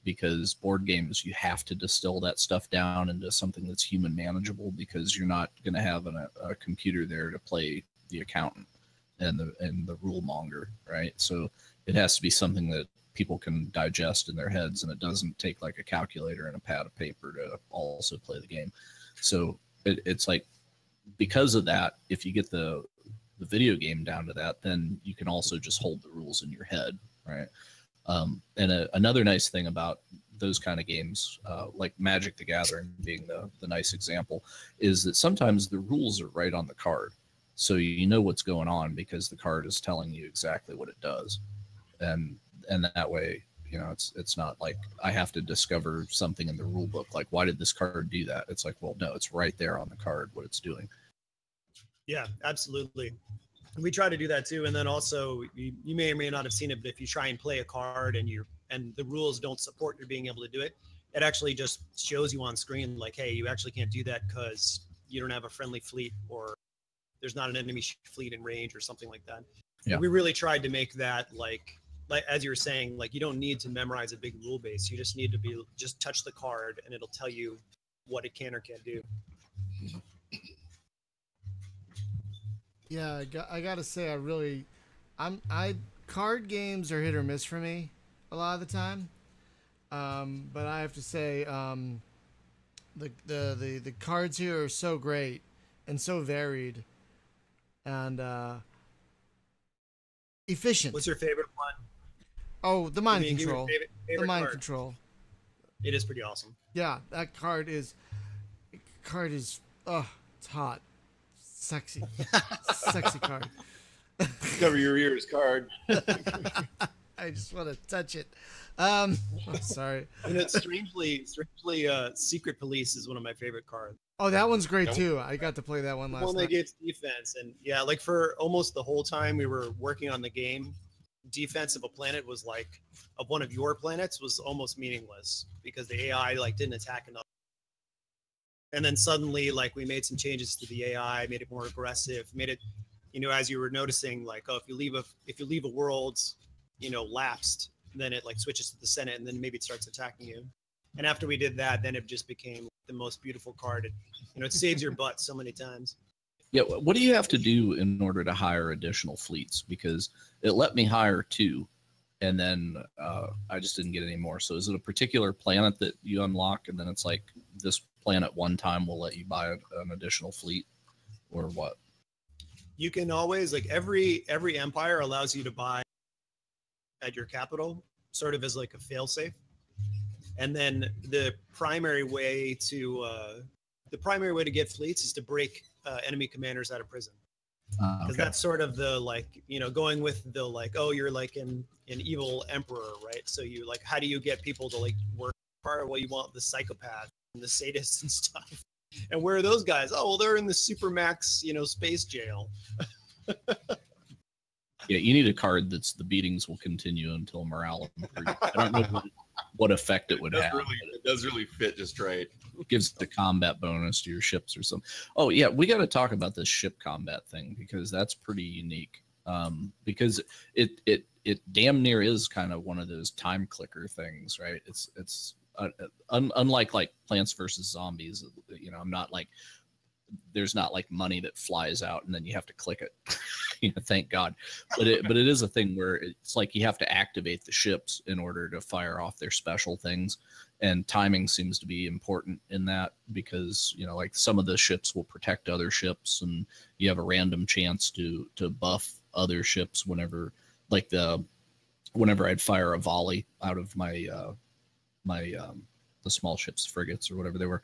because board games, you have to distill that stuff down into something that's human manageable, because you're not going to have a computer there to play the accountant and the rule monger, right? So it has to be something that people can digest in their heads, and it doesn't take like a calculator and a pad of paper to also play the game. So it's like, because of that, if you get the video game down to that, then you can also just hold the rules in your head, right? And another nice thing about those kind of games, like Magic the Gathering being the nice example, is that sometimes the rules are right on the card. So you know what's going on because the card is telling you exactly what it does. And that way, you know, it's not like I have to discover something in the rule book. Like, why did this card do that? It's like, well, no, it's right there on the card what it's doing. Yeah, absolutely. We try to do that too. And then also, you may or may not have seen it, but if you try and play a card and the rules don't support your being able to do it, it actually just shows you on screen like, hey, you actually can't do that because you don't have a friendly fleet, or there's not an enemy fleet in range, or something like that. Yeah. We really tried to make that like as you were saying, like, you don't need to memorize a big rule base. You just need to just touch the card and it'll tell you what it can or can't do. Yeah, I gotta say, card games are hit or miss for me a lot of the time. But I have to say, the cards here are so great and so varied and efficient. What's your favorite one? Oh, the mind control. Favorite the mind card. Control. It is pretty awesome. Yeah, that card is it's hot. Sexy. Sexy card. Cover your ears card. I just want to touch it. Sorry. You know, strangely, Secret Police is one of my favorite cards. Oh, that one's great too. I got to play that one last night. One that gets defense, and yeah, like for almost the whole time we were working on the game, defense of a planet was like, of one of your planets was almost meaningless because the AI like didn't attack enough. And then suddenly, like, we made some changes to the AI, made it more aggressive, made it, you know, as you were noticing, like, oh, if you leave a world, you know, lapsed, then it like switches to the Senate, and then maybe it starts attacking you. And after we did that, then it just became the most beautiful card. It saves your butt so many times. Yeah, what do you have to do in order to hire additional fleets? Because it let me hire 2, and then I just didn't get any more. So is it a particular planet that you unlock, and then it's like this planet one time will let you buy an additional fleet, or what? You can always, like, every empire allows you to buy at your capital, sort of as like a fail-safe. And then the primary way to get fleets is to break enemy commanders out of prison. Because that's sort of the, like, you know, going with the, like, oh, you're like an evil emperor, right? So you, like, how do you get people to like work hard? Well, you want the psychopath and the sadists and stuff. And where are those guys? Oh, well, they're in the supermax, you know, space jail. Yeah, you need a card that's the beatings will continue until morale improves. I don't know what effect it would have. It does really fit just right. It gives the combat bonus to your ships or something. Oh yeah, we got to talk about this ship combat thing because that's pretty unique. Because it damn near is kind of one of those time clicker things, right? It's unlike like Plants vs Zombies. You know, I'm not like there's not like money that flies out and then you have to click it. Thank God. But it is a thing where it's like you have to activate the ships in order to fire off their special things, and timing seems to be important in that, because like some of the ships will protect other ships, and you have a random chance to buff other ships whenever I'd fire a volley out of my the small ships, frigates or whatever they were,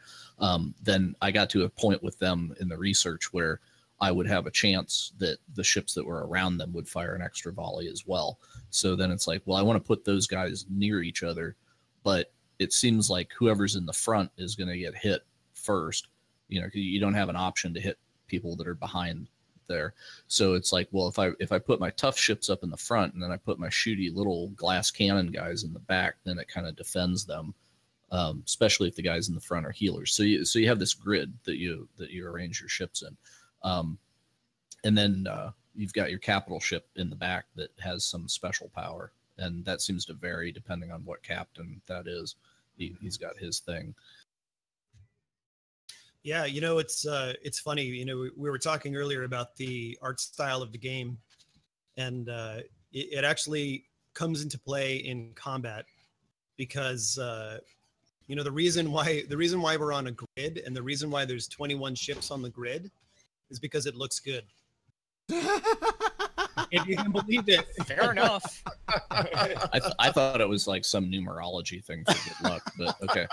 then I got to a point with them in the research where I would have a chance that the ships that were around them would fire an extra volley as well. So then it's like, well, I want to put those guys near each other, but it seems like whoever's in the front is going to get hit first. You don't have an option to hit people that are behind there. So it's like, well, if I put my tough ships up in the front and then I put my shooty little glass cannon guys in the back, then it kind of defends them. Especially if the guys in the front are healers. So you have this grid that you arrange your ships in. And then you've got your capital ship in the back that has some special power. And that seems to vary depending on what captain that is. He's got his thing. Yeah, it's funny. We were talking earlier about the art style of the game, and it actually comes into play in combat, because the reason why we're on a grid and the reason why there's 21 ships on the grid is because it looks good. If you can believe it. Fair enough. I thought it was like some numerology thing for good luck, but okay.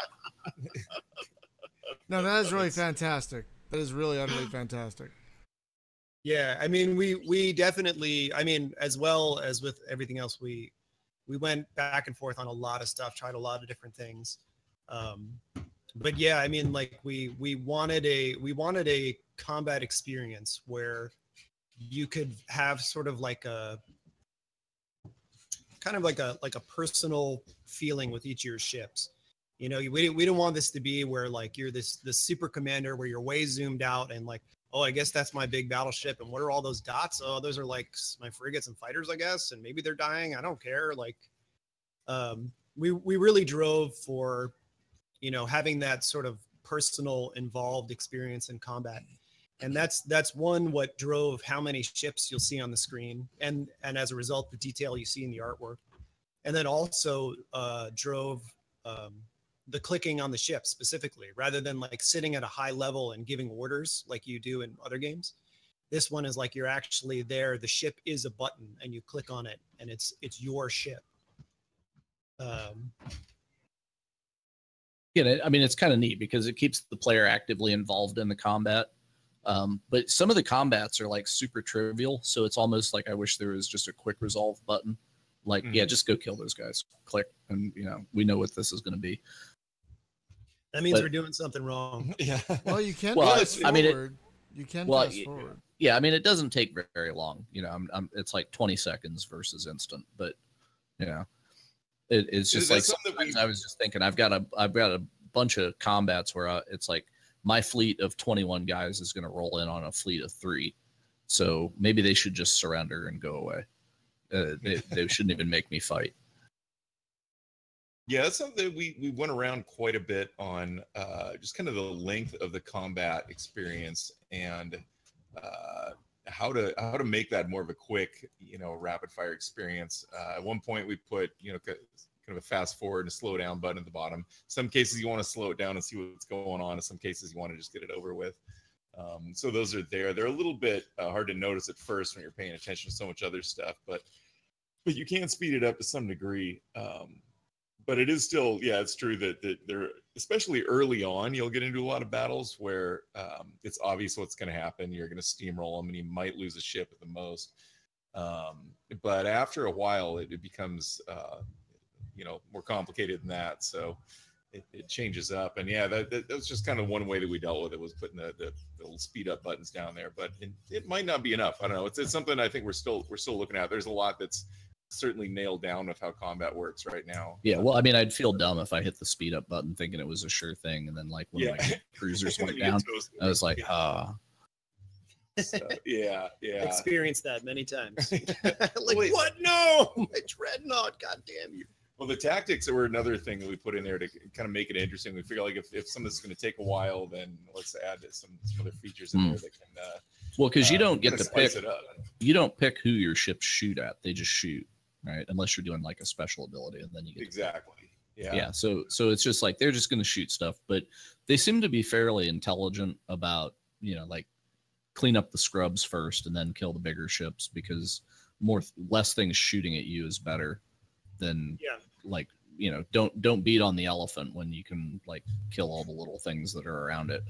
No, that is really fantastic. That is really utterly fantastic. Yeah, I mean, we definitely, as well as with everything else, we went back and forth on a lot of stuff, tried a lot of different things. But yeah, I mean, like we wanted a combat experience where you could have sort of like a kind of like a personal feeling with each of your ships. We don't want this to be where like you're this super commander where you're way zoomed out and like, oh, I guess that's my big battleship, and what are all those dots? Oh, those are like my frigates and fighters, I guess, and maybe they're dying. I don't care. Like, we really drove for, having that sort of personal, involved experience in combat, and that's what drove how many ships you'll see on the screen, and as a result, the detail you see in the artwork, and then also drove the clicking on the ship specifically, rather than like sitting at a high level and giving orders like you do in other games. This one is like you're actually there. The ship is a button, and you click on it, and it's your ship. Yeah, I mean, it's kind of neat because it keeps the player actively involved in the combat. But some of the combats are like super trivial, so it's almost like I wish there was just a quick resolve button. Like, yeah, just go kill those guys. Click, and we know what this is going to be. That means we're doing something wrong. Yeah. Well, you can fast forward. You can fast forward. Yeah, I mean, it doesn't take very long. It's like 20 seconds versus instant, but it's just like sometimes I was just thinking I've got a bunch of combats where it's like my fleet of 21 guys is going to roll in on a fleet of 3, so maybe they should just surrender and go away. They shouldn't even make me fight. Yeah, that's something that we went around quite a bit on, just kind of the length of the combat experience and how to make that more of a quick, rapid fire experience. At one point, we put kind of a fast forward and slow down button at the bottom. Some cases you want to slow it down and see what's going on. In some cases you want to just get it over with. So those are there. They're a little bit hard to notice at first when you're paying attention to so much other stuff, but you can speed it up to some degree. But it is still, it's true that they're, especially early on, you'll get into a lot of battles where it's obvious what's going to happen. You're going to steamroll them and you might lose a ship at the most. But after a while, it becomes, more complicated than that. So it changes up. And that was just kind of one way that we dealt with it, was putting the little speed up buttons down there. But it might not be enough. I don't know. It's something I think we're still looking at. There's a lot that's certainly nailed down with how combat works right now. Yeah, well, I mean, I'd feel dumb if I hit the speed up button thinking it was a sure thing, and then like when my cruisers went down, I was like, So, yeah. Experienced that many times. Like, what? No, my dreadnought! God damn you! Well, the tactics were another thing that we put in there to kind of make it interesting. We figure like if some of this is going to take a while, then let's add some other features in there that can. Well, because you don't get to spice pick. it up. You don't pick who your ships shoot at. They just shoot, right? Unless you're doing like a special ability, and then you get Exactly. Yeah. Yeah. So it's just like they're just going to shoot stuff, but they seem to be fairly intelligent about, you know, like clean up the scrubs first and then kill the bigger ships, because less things shooting at you is better than like, you know, don't beat on the elephant when you can like kill all the little things that are around it.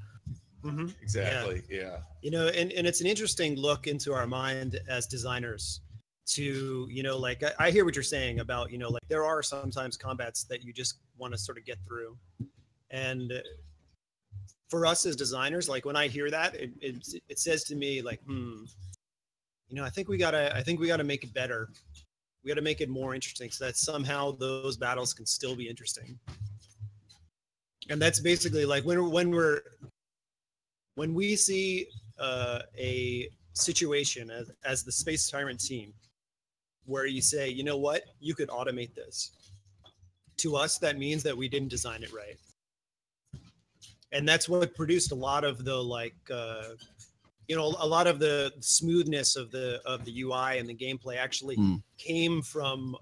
Mm-hmm. Exactly. Yeah. You know, and it's an interesting look into our mind as designers to, you know, like I hear what you're saying about, you know, like there are sometimes combats that you just want to sort of get through. And for us as designers, like when I hear that, it says to me like, you know, I think we gotta make it better. We got to make it more interesting so that somehow those battles can still be interesting. And that's basically like when we see a situation as the Space Tyrant team, where you say, you know what, you could automate this. To us, that means that we didn't design it right. And that's what produced a lot of the like, you know, a lot of the smoothness of the UI and the gameplay actually came from,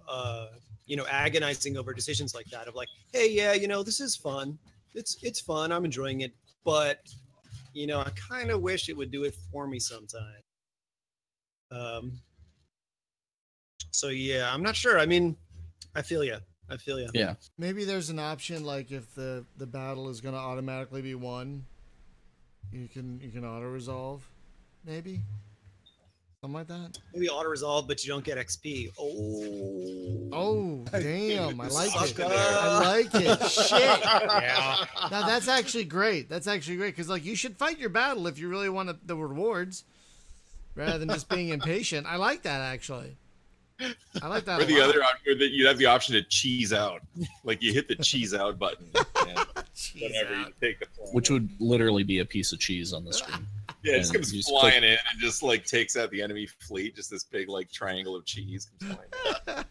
you know, agonizing over decisions like that of like, hey, yeah, you know, this is fun. It's fun. I'm enjoying it. But, you know, I kind of wish it would do it for me sometime. So, yeah, I'm not sure. I mean, I feel you. Yeah. Maybe there's an option like if the battle is going to automatically be won, you can auto resolve. Maybe something like that. Maybe auto resolve, but you don't get XP. Oh, damn! I like it. I like it. Shit. Yeah. Now that's actually great. That's actually great because like you should fight your battle if you really want the rewards, rather than just being impatient. I like that actually. I like that. Or the other option that you have the option to cheese out, like you hit the cheese out button, and whatever you take the point. Which would literally be a piece of cheese on the screen. Yeah, it just comes flying in and just like takes out the enemy fleet. Just this big like triangle of cheese comes flying in.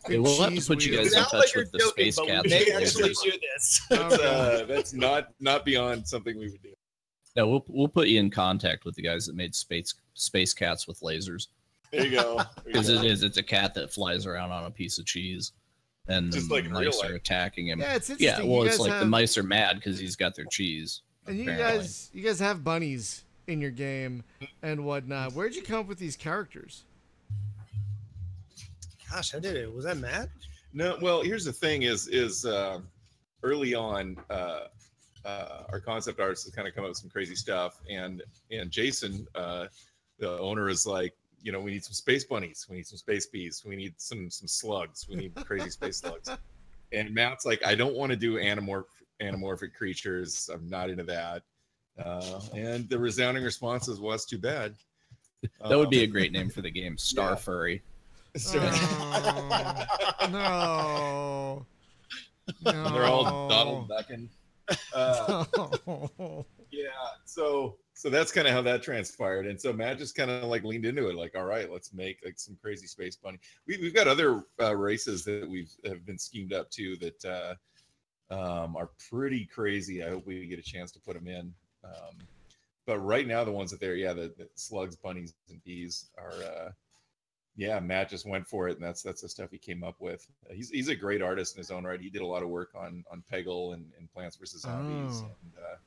Okay, we'll have to put you guys in touch with the Space Cats. We may actually do this. That's not beyond something we would do. No, we'll put you in contact with the guys that made Space Cats with lasers. There you go. Because it's a cat that flies around on a piece of cheese, and just the like mice are attacking him. Yeah, it's interesting. Yeah, well, you it's like have... the mice are mad because he's got their cheese. And you apparently. guys have bunnies in your game and whatnot. Where'd you come up with these characters? Gosh, I did it. Was that Matt? No, well, here's the thing: is early on, our concept artists has kind of come up with some crazy stuff, and Jason, the owner, is like, you know, we need some space bunnies, we need some space bees, we need some slugs, we need crazy space slugs. And Matt's like, I don't want to do anamorphic creatures. I'm not into that. And the resounding response is, well, that's too bad. That would be a great name for the game, Star Furry. No. They're all Donald Ducking. Yeah, so that's kind of how that transpired, and so Matt just kind of like leaned into it, like, all right, let's make like some crazy space bunny. We've got other races that have been schemed up too that are pretty crazy. I hope we get a chance to put them in. But right now, the ones that the slugs, bunnies, and bees are. Matt just went for it, and that's the stuff he came up with. He's a great artist in his own right. He did a lot of work on Peggle and Plants vs. Zombies.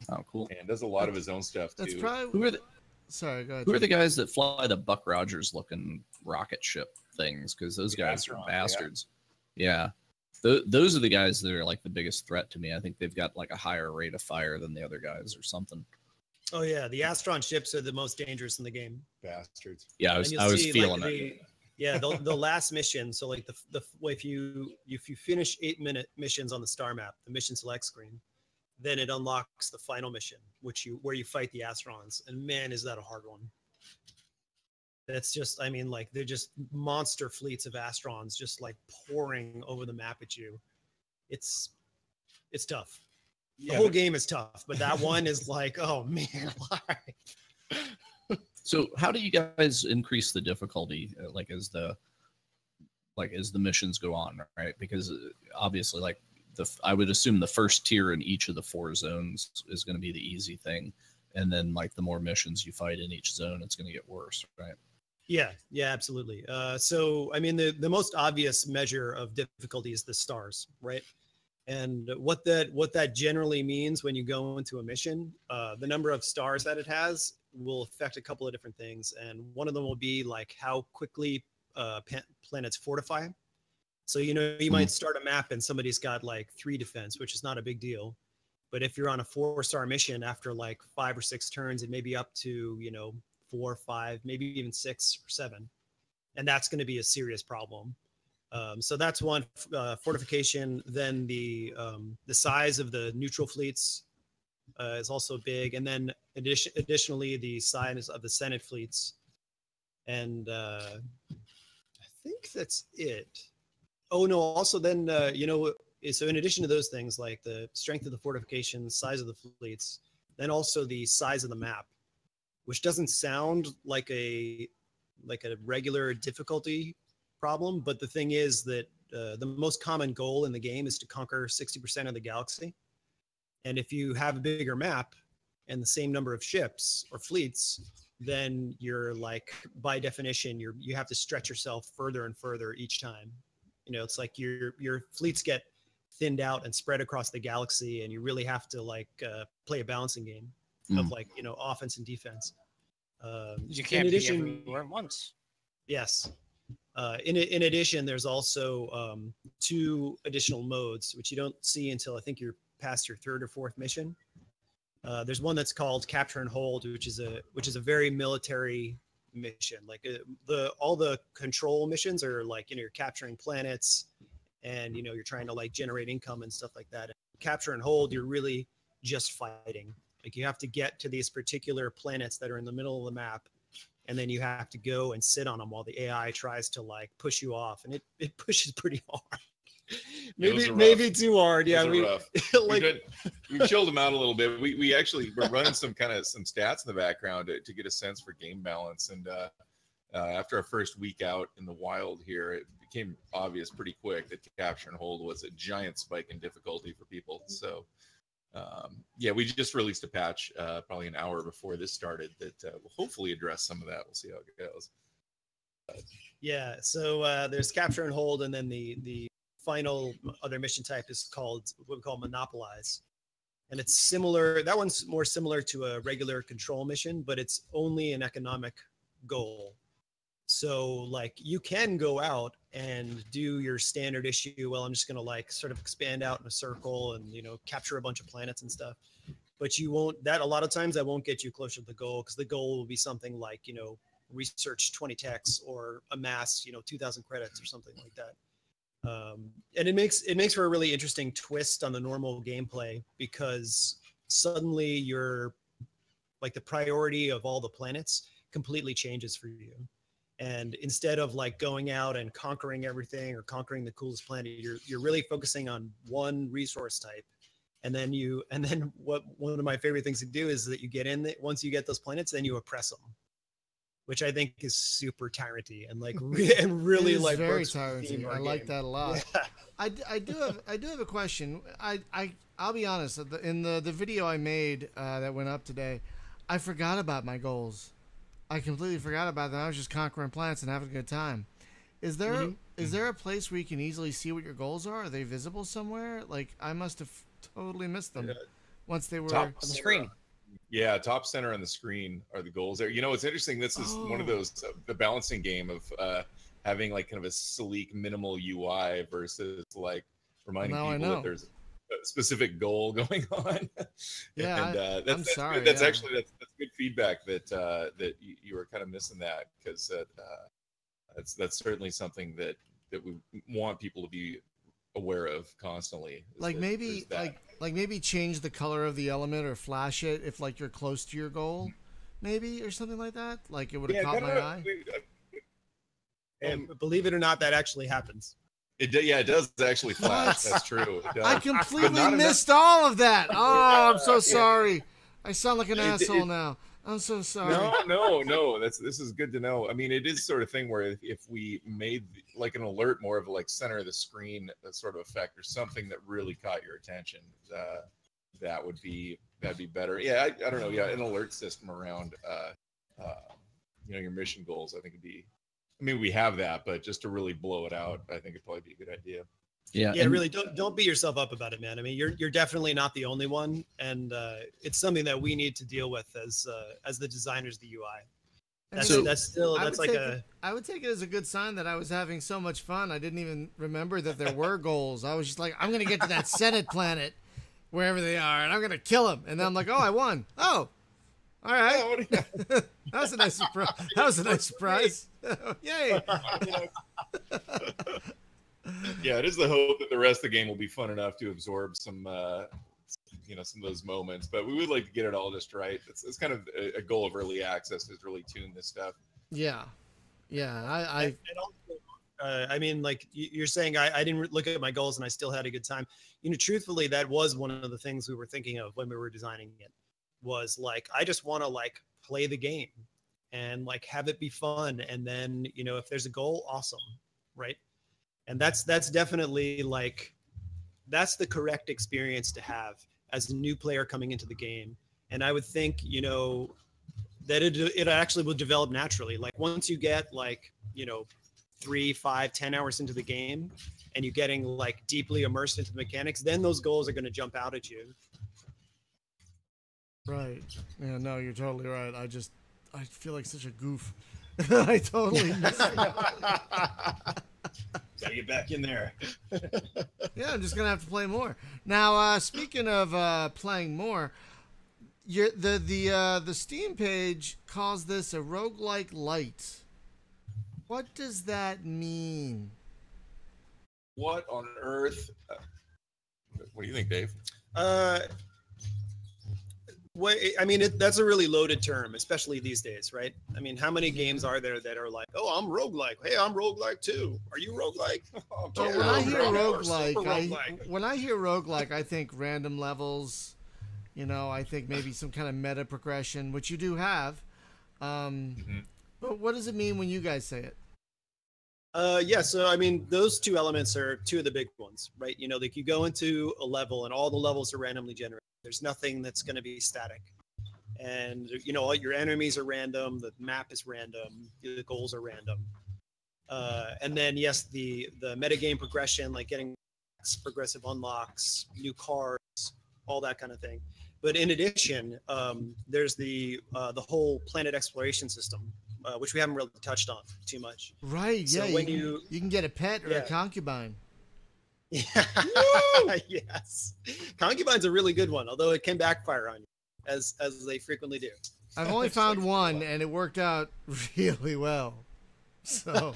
And, cool. And does a lot of his own stuff too. That's probably... Who are the... Sorry, go ahead. Who are the guys that fly the Buck Rogers looking rocket ship things? Because those guys are bastards. Yeah. Those are the guys that are like the biggest threat to me. I think they've got like a higher rate of fire than the other guys or something. Oh yeah, the Astron ships are the most dangerous in the game. Bastards. Yeah, I was feeling it. Yeah, the last mission. So like if you finish 8-minute missions on the star map, the mission select screen, then it unlocks the final mission, where you fight the Astrons. And man, is that a hard one. That's just, I mean, like they're just monster fleets of Astrons just like pouring over the map at you. It's tough. The whole game is tough, but that one is like, oh man, why? So how do you guys increase the difficulty? like as the missions go on, right? Because obviously, like I would assume the first tier in each of the 4 zones is going to be the easy thing, and then like the more missions you fight in each zone, it's going to get worse, right? Yeah, absolutely. So I mean, the most obvious measure of difficulty is the stars, right? And what that generally means when you go into a mission, the number of stars that it has will affect a couple of different things, and one of them will be like how quickly planets fortify. So you might start a map and somebody's got like 3 defense, which is not a big deal, but if you're on a 4-star mission, after like 5 or 6 turns, it may be up to 4, 5, maybe even 6 or 7, and that's going to be a serious problem. So that's one fortification. Then the size of the neutral fleets is also big, and then additionally the size of the Senate fleets, and I think that's it. Oh no! Also, then so in addition to those things, like the strength of the fortifications, size of the fleets, then also the size of the map, which doesn't sound like a regular difficulty problem, but the thing is that the most common goal in the game is to conquer 60% of the galaxy, and if you have a bigger map and the same number of ships or fleets, then you're like, by definition, you have to stretch yourself further and further each time. It's like your fleets get thinned out and spread across the galaxy, and you really have to like play a balancing game of like offense and defense. You can't be everywhere at once. Yes. In addition, there's also 2 additional modes, which you don't see until I think you're past your 3rd or 4th mission. There's one that's called Capture and Hold, which is a very military mission. Like all the control missions are like you're capturing planets, and you're trying to like generate income and stuff like that. And Capture and Hold, you're really just fighting. Like you have to get to these particular planets that are in the middle of the map, and then you have to go and sit on them while the AI tries to like push you off, and it pushes pretty hard. maybe too hard. Yeah, we chilled them out a little bit. We actually were running some stats in the background to get a sense for game balance, and after our first week out in the wild here, it became obvious pretty quick that Capture and Hold was a giant spike in difficulty for people. So we just released a patch probably an hour before this started that will hopefully address some of that. We'll see how it goes. So there's Capture and Hold, and then the final other mission type is called what we call Monopolize, and it's similar. That one's more similar to a regular control mission, but it's only an economic goal. So like you can go out and do your standard issue. Well, I'm just going to like sort of expand out in a circle and capture a bunch of planets and stuff, but you won't. That a lot of times that won't get you closer to the goal, because the goal will be something like research 20 techs or amass 2,000 credits or something like that. And it makes for a really interesting twist on the normal gameplay, because suddenly you're like the priority of all the planets completely changes for you. And instead of like going out and conquering everything or conquering the coolest planet, you're really focusing on one resource type. And then what one of my favorite things to do is that you get in once you get those planets, then you oppress them, which I think is super Tyrant-y and like and really like very Tyrant-y. I like that a lot. Yeah. I do have a question. I'll be honest. In the video I made that went up today, I forgot about my goals. I completely forgot about them. I was just conquering planets and having a good time. Is there a place where you can easily see what your goals are? Are they visible somewhere? Like I must have totally missed them once they were on the screen. Yeah, top center on the screen are the goals there. It's interesting. This is one of those the balancing game of having like kind of a sleek, minimal UI versus like reminding people that there's a specific goal going on. Yeah, I'm sorry. That's good feedback that you were kind of missing that, because that's certainly something that we want people to be aware of constantly. Like maybe maybe change the color of the element or flash it if like you're close to your goal, maybe, or something like that. Like it would have caught my eye. And believe it or not, that actually happens. It does actually flash. That's true. It does. I completely missed all of that. Oh, I'm so sorry. I sound like an asshole now. I'm so sorry. No. This is good to know. I mean, it is sort of thing where if we made like an alert more of a like center of the screen sort of effect or something that really caught your attention, that'd be better. Yeah, I don't know. Yeah, an alert system around your mission goals. I think it'd be. I mean, we have that, but just to really blow it out, I think it'd probably be a good idea. Yeah, yeah, really don't beat yourself up about it, man. I mean, you're definitely not the only one, and it's something that we need to deal with as the designers of the UI. I would take it as a good sign that I was having so much fun. I didn't even remember that there were goals. I was just like, I'm gonna get to that Senate planet, wherever they are, and I'm gonna kill them. And then I'm like, oh, I won. Oh, all right. That was a nice surprise. That was a nice surprise. Yay. Yeah, it is the hope that the rest of the game will be fun enough to absorb some some of those moments. But we would like to get it all just right. It's kind of a goal of early access, is really tune this stuff. Yeah. And also, I mean, like you're saying, I didn't look at my goals and I still had a good time. Truthfully, that was one of the things we were thinking of when we were designing it. Was like, I just want to like play the game and like have it be fun, and then if there's a goal, awesome, right? And that's definitely like, that's the correct experience to have as a new player coming into the game. And I would think, that it actually will develop naturally. Like once you get like, 3, 5, 10 hours into the game and you're getting like deeply immersed into the mechanics, then those goals are going to jump out at you. Right. Yeah, no, you're totally right. I feel like such a goof. I totally miss it. Gotta get back in there. Yeah, I'm just gonna have to play more. Now, speaking of playing more, the Steam page calls this a roguelike light. What does that mean? What on earth? What do you think, Dave? That's a really loaded term, especially these days, right? I mean, how many games are there that are like, oh, I'm roguelike. Hey, I'm roguelike too. Are you roguelike? When I hear roguelike, I think random levels. I think maybe some kind of meta progression, which you do have. But what does it mean when you guys say it? So I mean, those two elements are two of the big ones, right? Like you go into a level and all the levels are randomly generated. There's nothing that's going to be static. And, all your enemies are random. The map is random. The goals are random. And then, yes, the metagame progression, like getting progressive unlocks, new cards, all that kind of thing. But in addition, there's the whole planet exploration system, which we haven't really touched on too much. Right, so yeah. When you can get a pet or a concubine. Yeah. Yes. Concubine's a really good one, although it can backfire on you, as they frequently do. I've only found one, and it worked out really well. So,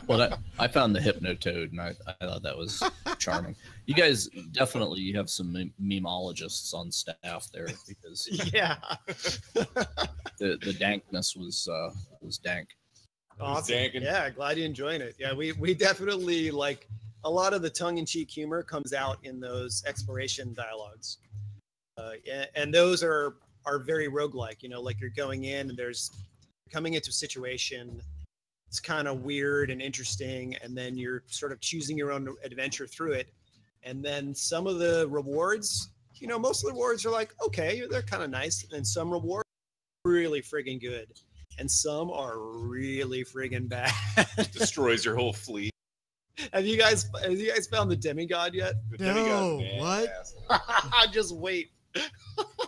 well, I found the Hypnotoad, and I thought that was charming. You guys definitely, you have some memeologists on staff there, because yeah, the dankness was dank. Awesome. Yeah, glad you're enjoying it. Yeah, we definitely like. A lot of the tongue-in-cheek humor comes out in those exploration dialogues, and those are very roguelike. Like you're going in and coming into a situation, it's kind of weird and interesting, and then you're sort of choosing your own adventure through it. And then some of the rewards, most of the rewards are like, okay, they're kind of nice, and some rewards are really friggin' good, and some are really friggin' bad. Destroys your whole fleet. Have you guys found the demigod yet? The No, demigod, what? Just wait.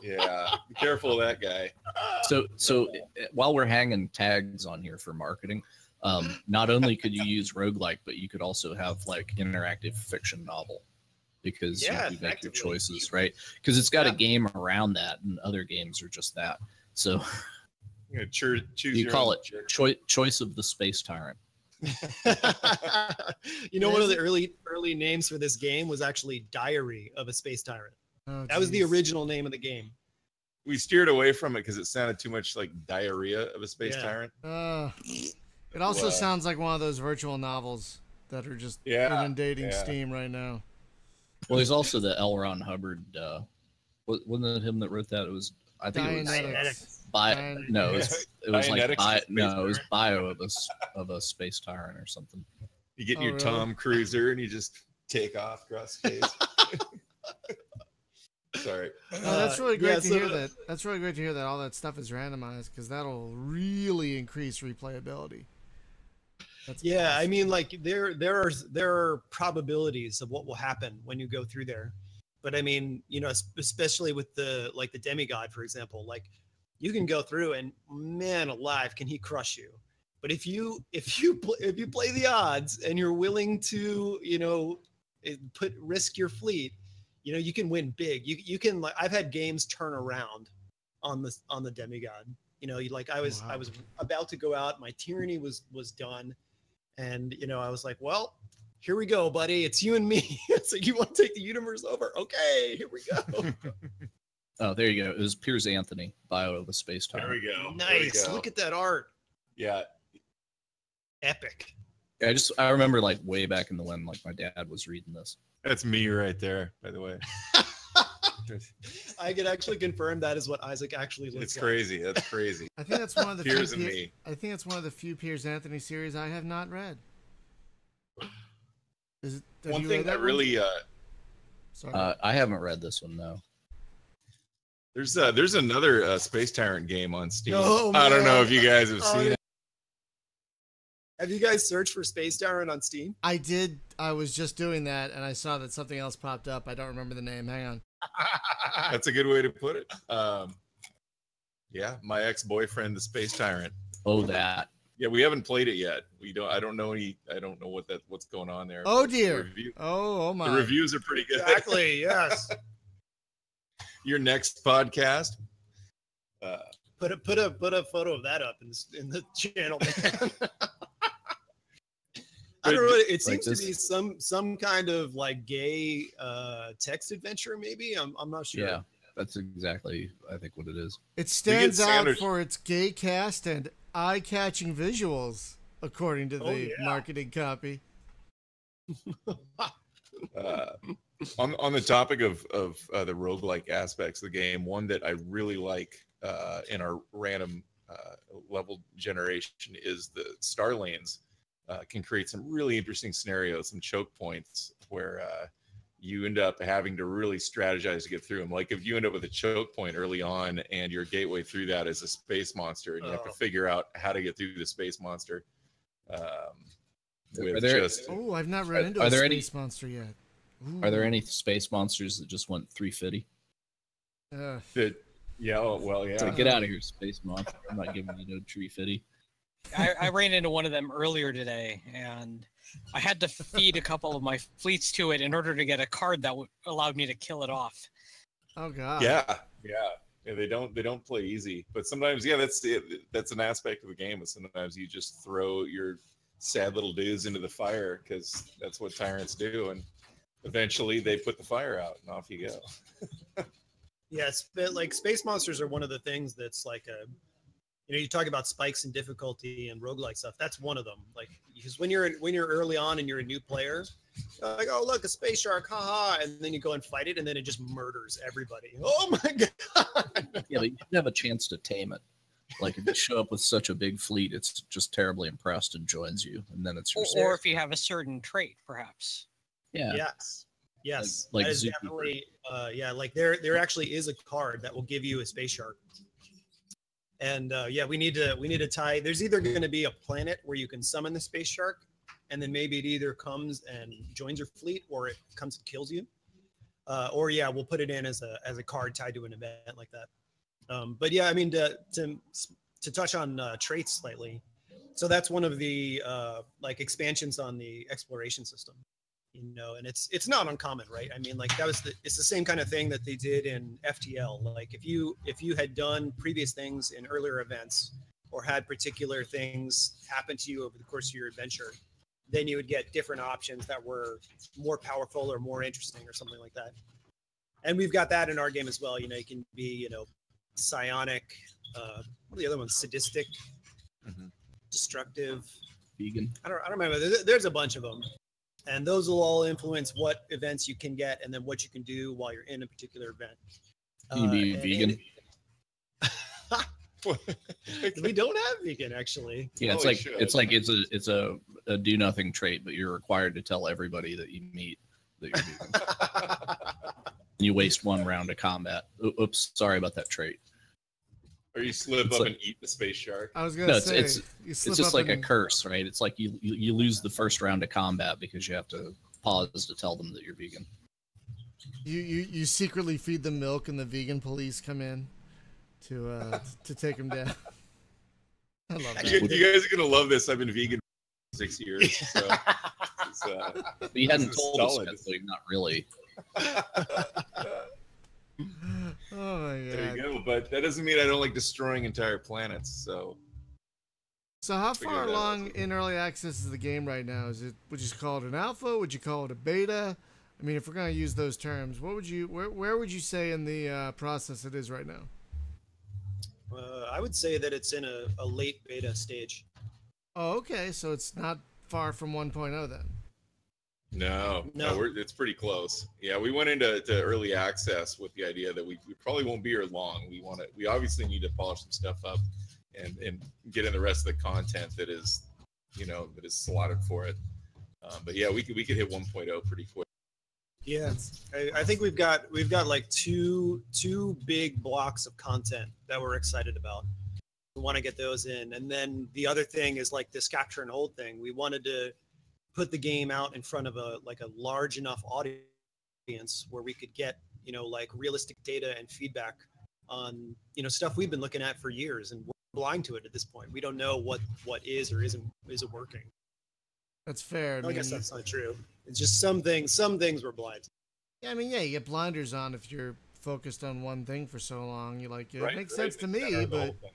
Yeah, be careful of that guy. So while we're hanging tags on here for marketing, not only could you use roguelike, but you could also have like interactive fiction novel, because you make your choices, right? Because it's got a game around that, and other games are just that. So choose you call it choice of the Space Tyrant. One of the early names for this game was actually Diary of a Space Tyrant. Oh, that was the original name of the game. We steered away from it because it sounded too much like Diarrhea of a Space Tyrant. It also sounds like one of those virtual novels that are just inundating Steam right now. Well, there's also the L. Ron Hubbard. Wasn't it him that wrote that? It was I think it was Dianetics. no, it was like Dianetics it was bio of a space tyrant or something. You get in Oh, your really? Tom Cruiser and you just take off across space. Sorry. Oh, that's really great yeah, to so- hear that. That's really great to hear that all that stuff is randomized because that'll really increase replayability. That's Yeah, I awesome. mean, like there are probabilities of what will happen when you go through there, but I mean, you know, especially with the demigod, for example, like you can go through and man alive, can he crush you? But if you play the odds and you're willing to, you know, risk your fleet, you know, you can win big. You can, like, I've had games turn around on the demigod. You know, like I was about to go out, my tyranny was done. And, you know, I was like, well, here we go, buddy. It's you and me. It's like, you want to take the universe over? Okay, here we go. Oh, there you go. It was Piers Anthony, bio of a space There tyrant. we go. Nice. Look at that art. Yeah. Epic. Yeah, I remember like way back in the when like my dad was reading this. That's me right there, by the way. I can actually confirm that is what Isaac actually looks It's like. crazy. That's crazy. I think that's one of the Piers few and me. I think it's one of the few Piers Anthony series I have not read. Have One you thing read that one? really Sorry. I haven't read this one, no. there's another Space Tyrant game on Steam. Oh, I don't know man. if you guys have Oh, seen yeah. it. Have you guys searched for Space Tyrant on Steam? I did. I was just doing that, and I saw that something else popped up. I don't remember the name. Hang on. That's a good way to put it. Yeah, my ex-boyfriend, the Space Tyrant. Oh, that. Yeah, we haven't played it yet. I don't know what's going on there. Oh The dear. review- Oh my. The reviews are pretty good. Exactly. Yes. Your next podcast. Put a photo of that up in the channel, man. I don't know. It seems to be some kind of like gay text adventure, maybe. I'm not sure. Yeah, that's exactly I think what it is. It stands out sandwich- for its gay cast and eye-catching visuals, according to the yeah. marketing copy. On the topic of the roguelike aspects of the game, one that I really like in our random level generation is the star lanes. Can create some really interesting scenarios, some choke points where you end up having to really strategize to get through them. Like if you end up with a choke point early on and your gateway through that is a space monster and you have to figure out how to get through the space monster. Oh, I've not run into a space monster yet. Ooh. Are there any space monsters that just went 350? Yeah, well, yeah. So get out of here, space monster. I'm not giving you no 350. I ran into one of them earlier today, and I had to feed a couple of my fleets to it in order to get a card that allowed me to kill it off. Oh god. Yeah. They don't play easy, but sometimes, that's an aspect of the game. Is sometimes you just throw your sad little dudes into the fire because that's what tyrants do, and eventually they put the fire out, and off you go. Yes, but like space monsters are one of the things that's like you talk about spikes in difficulty and roguelike stuff. That's one of them. Like, because when you're early on and you're a new player, like, oh look, a space shark, haha, and then you go and fight it, and then it just murders everybody. Oh my god! Yeah, but you didn't have a chance to tame it. Like if you show up with such a big fleet, it's just terribly impressed and joins you, and then it's your Or if you have a certain trait, perhaps. yeah. Yes. Like That is Zookeeper. definitely. Like there actually is a card that will give you a space shark. And we need to tie. There's either going to be a planet where you can summon the space shark, and then maybe it either comes and joins your fleet, or it comes and kills you. Or we'll put it in as a card tied to an event like that. But yeah, I mean to touch on traits slightly. So that's one of the like expansions on the exploration system. And it's not uncommon, right? I mean, like it's the same kind of thing that they did in FTL. Like if you had done previous things in earlier events or had particular things happen to you over the course of your adventure, then you would get different options that were more powerful or more interesting or something like that. And we've got that in our game as well. You can be, psionic, what are the other ones? Sadistic, destructive, Vegan. I don't remember. There's a bunch of them. And those will all influence what events you can get and then what you can do while you're in a particular event. Can you be vegan? We don't have vegan, actually. Yeah, Oh, it's a do nothing trait, but you're required to tell everybody that you meet that you're vegan. You waste 1 round of combat. Oops, sorry about that trait. Or you slip It's up like- and eat the space shark. I was gonna say it's you slip just up like a and- curse, right? It's like you lose the first round of combat because you have to pause to tell them that you're vegan. You secretly feed them milk, and the vegan police come in to take them down. I love that. You guys are gonna love this. I've been vegan for 6 years, so it's, But you hadn't This is told us solid. yet, so you're not really. Oh my there you god. go. But that doesn't mean I don't like destroying entire planets. So So how Figure far it out. along in early access is the game right now? Would you call it an alpha? Would you call it a beta? I mean, if we're gonna use those terms, where would you say in the process it is right now? I would say that it's in a late beta stage. Oh, okay. So it's not far from 1.0 then. no, No. it's pretty close. Yeah, we went into early access with the idea that we probably won't be here long. We obviously need to polish some stuff up and get in the rest of the content that is slotted for it. But yeah, we could hit 1.0 pretty quick. Yeah, I think we've got like two big blocks of content that we're excited about. We want to get those in, and then the other thing is like this capture and hold thing. We wanted to put the game out in front of a large enough audience where we could get like realistic data and feedback on stuff we've been looking at for years, and we're blind to it at this point. We don't know what is or isn't working. That's fair. I guess that's not true. It's just some things we're blind to. Yeah, I mean, yeah, you get blinders on if you're focused on one thing for so long. You're like, it Right, makes right. sense to It's me, center of the but whole thing.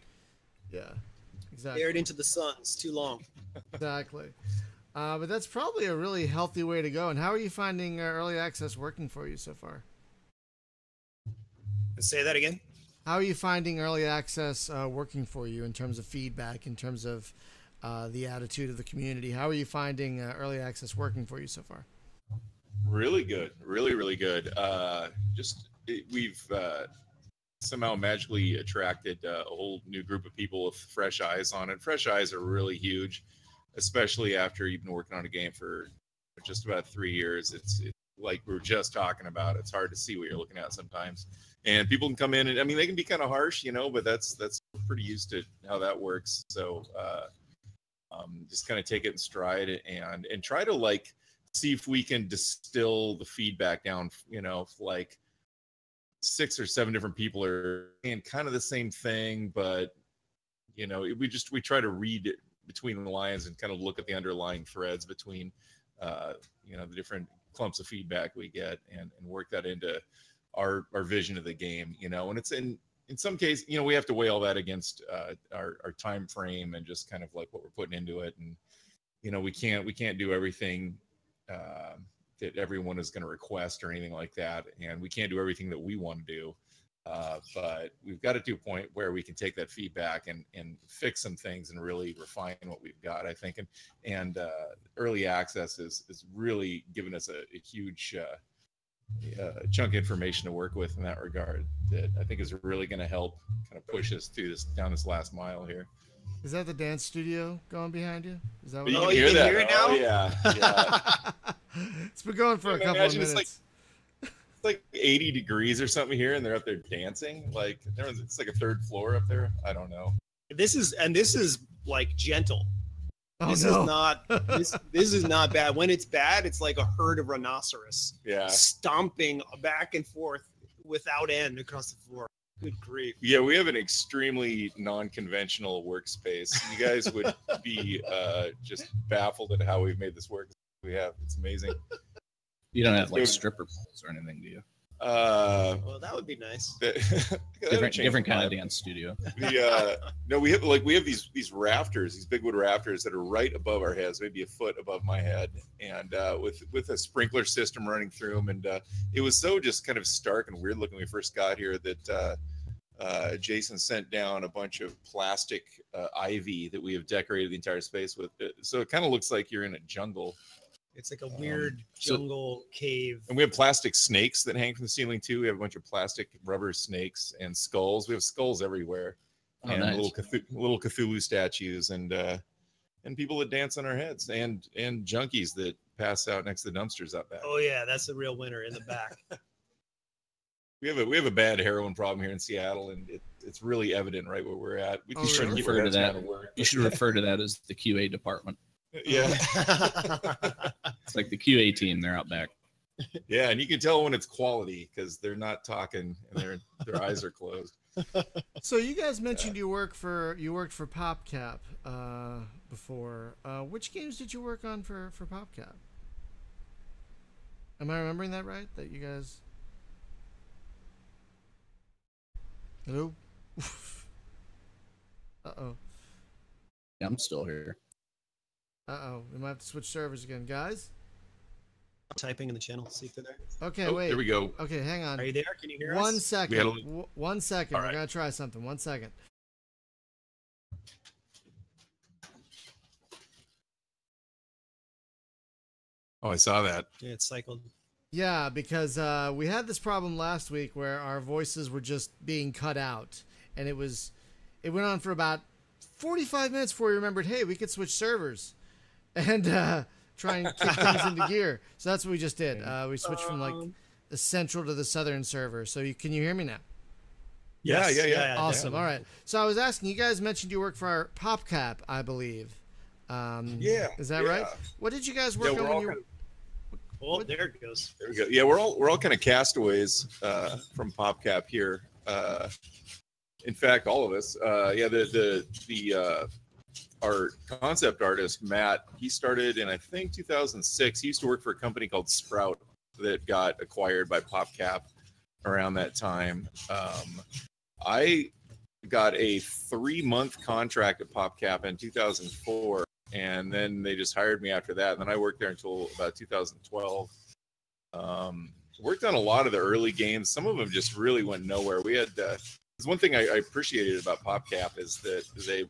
yeah, exactly. Aired into the sun. It's too long. Exactly. But that's probably a really healthy way to go. And how are you finding early access working for you so far? Say that again. How are you finding early access working for you in terms of feedback, in terms of the attitude of the community? How are you finding early access working for you so far? Really good, really good. We've somehow magically attracted a whole new group of people with fresh eyes on it. Fresh eyes are really huge, especially after you've been working on a game for just about 3 years. It's like we were just talking about. It's hard to see what you're looking at sometimes, and people can come in and I mean they can be kind of harsh, but that's pretty used to how that works. So just kind of take it in stride and try to see if we can distill the feedback down. Like 6 or 7 different people are saying kind of the same thing, but we try to read it between the lines and kind of look at the underlying threads between the different clumps of feedback we get and work that into our vision of the game. And it's in some case, we have to weigh all that against our time frame and just kind of like what we're putting into it. And we can't do everything that everyone is going to request or anything like that, and we can't do everything that we want to do. But we've got it to a point where we can take that feedback and fix some things and really refine what we've got, I think. And early access is really giving us a huge chunk of information to work with in that regard that I think is really going to help kind of push us through down this last mile here. Is that the dance studio going behind you? Is that what You Oh, can you hear can that. hear it now? Oh, yeah. It's been going for a Yeah, couple of imagine it's minutes. It's like 80 degrees or something here, and they're up there dancing. It's like a 3rd floor up there. I don't know. This is like gentle. Oh This no. is not this is not bad. When it's bad, it's like a herd of rhinoceros Yeah. stomping back and forth without end across the floor. Good grief. Yeah, we have an extremely non-conventional workspace. You guys would be just baffled at how we've made this work. It's amazing. You don't have like stripper poles or anything, do you? Well, that would be nice. Different kind of dance studio. No, we have these rafters, these big wood rafters that are right above our heads, maybe a foot above my head, and with a sprinkler system running through them. And it was so just kind of stark and weird looking when we first got here that Jason sent down a bunch of plastic ivy that we have decorated the entire space with. So it kind of looks like you're in a jungle. It's like a weird jungle cave. And we have plastic snakes that hang from the ceiling too. We have a bunch of plastic rubber snakes and skulls. We have skulls everywhere. and nice. little Cthulhu statues, and people that dance on our heads, and junkies that pass out next to the dumpsters out back. Oh yeah, that's the real winner in the back. We have a bad heroin problem here in Seattle, and it's really evident right where we're at. We Oh, just try to really? keep our Refer to heads that. down and work. You should refer to that as the QA department. Yeah, It's like the QA team. They're out back. yeah, and you can tell when it's quality because they're not talking and their eyes are closed. So you guys mentioned you worked for PopCap before. Which games did you work on for PopCap? Am I remembering that right? That you guys. Hello. Uh-oh. Yeah, I'm still here. Uh-oh. We might have to switch servers again, guys. Typing in the channel, see if they're there. Okay, Oh, wait. there we go. Okay, hang on. Are you there? Can you hear us? 1 second. We had a- 1 second. All We're right. gonna try something. 1 second. Oh, I saw that. Yeah, it's cycled. Yeah, because we had this problem last week where our voices were just being cut out, and it went on for about 45 minutes before we remembered, hey, we could switch servers, and try and kick things into gear. So that's what we just did. We switched from like the central to the southern server. So can you hear me now? Yeah. Awesome. definitely. All right. So I was asking, you guys mentioned you work for our PopCap, I believe. Yeah. Is that yeah. right? What did you guys work on we're when all you? kind of- Oh, there it goes. There we go. Yeah, we're all kind of castaways from PopCap here. In fact, all of us. Our concept artist Matt, he started in I think 2006. He used to work for a company called Sprout that got acquired by PopCap around that time. I got a 3-month contract at PopCap in 2004. And then they just hired me after that. And then I worked there until about 2012. Worked on a lot of the early games. Some of them just really went nowhere. We had one thing I appreciated about PopCap is that they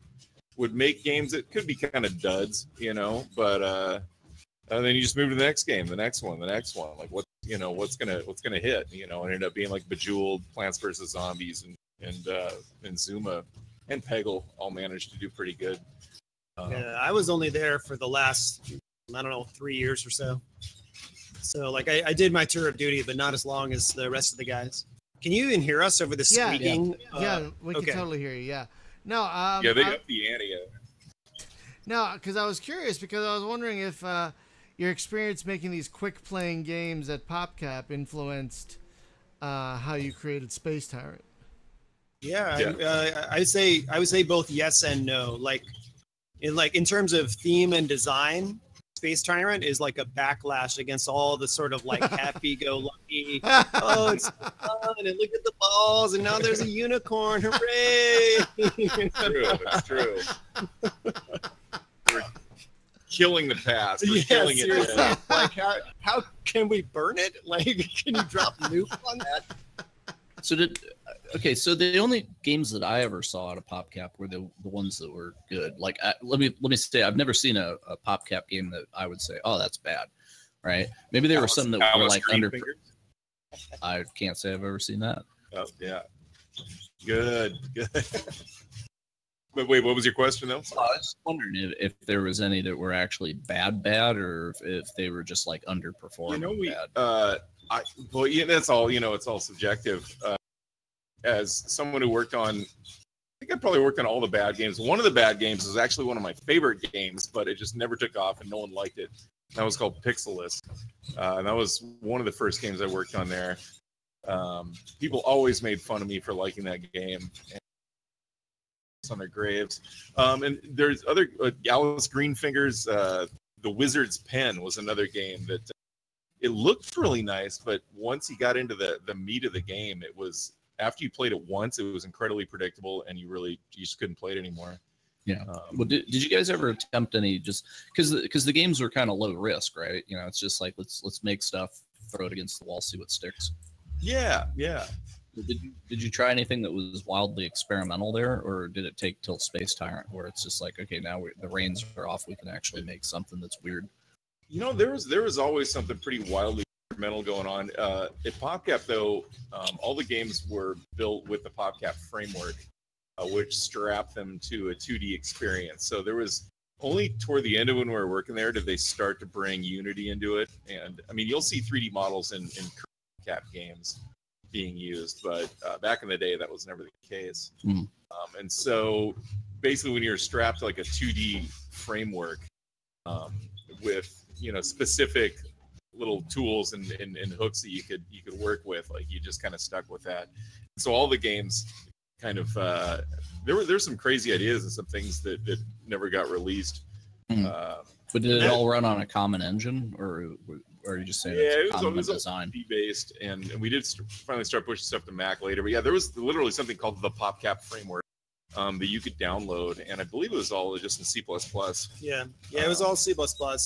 would make games that could be kind of duds, but and then you just move to the next game, the next one. Like what's gonna hit, and ended up being like Bejeweled, Plants vs Zombies, and Zuma and Peggle all managed to do pretty good. Yeah, I was only there for the last, 3 years or so. So, like, I did my tour of duty, but not as long as the rest of the guys. Can you even hear us over the Yeah, squeaking? Yeah, we okay. can totally hear you. Yeah. No. Yeah, they got the ante. No, because I was curious because I was wondering if your experience making these quick playing games at PopCap influenced how you created Space Tyrant. Yeah. I would say both yes and no. Like in terms of theme and design, Space Tyrant is like a backlash against all the sort of like happy-go-lucky. Oh, it's fun, and look at the balls, and now there's a unicorn! Hooray! It's true. We're killing the past. We're killing seriously. it. Like how can we burn it? Like, can you drop nuke on that? So the only games that I ever saw out of PopCap were the ones that were good. Like let me say, I've never seen a PopCap game that I would say, oh, that's bad, right? Maybe there were some that were like under. I can't say I've ever seen that. Oh yeah, good. But wait, what was your question though? I was just wondering if there was any that were actually bad, or if they were just like underperforming. Bad. That's all. It's all subjective. As someone who worked on, I think I probably worked on all the bad games. One of the bad games was actually one of my favorite games, but it just never took off and no one liked it. That was called Pixelist. And that was one of the first games I worked on there. People always made fun of me for liking that game. And on their graves. And there's other Alice Greenfinger's The Wizard's Pen was another game that it looked really nice, but once you got into the meat of the game, it was after you played it once, it was incredibly predictable, and you just couldn't play it anymore. Yeah. Well, did you guys ever attempt any? Just because the games were kind of low risk, right? It's just like let's make stuff, throw it against the wall, see what sticks. Yeah. Did you try anything that was wildly experimental there, or did it take till Space Tyrant where it's just like, okay, now the reins are off, we can actually make something that's weird? There was always something pretty wildly experimental going on. At PopCap, though, all the games were built with the PopCap framework. which strapped them to a 2D experience. So there was only toward the end of when we were working there did they start to bring Unity into it. And I mean, you'll see 3D models in cap games being used, but back in the day, that was never the case. And so basically when you're strapped to like a 2D framework with, you know, specific little tools and hooks that you could work with, like you just kind of stuck with that. So all the games kind of there's some crazy ideas and some things that never got released. But did it all run on a common engine, or are you just saying it's a common design? Based, and we did finally start pushing stuff to Mac later. But yeah, there was literally something called the PopCap framework that you could download, and I believe it was all just in C++. Yeah, it was all C++,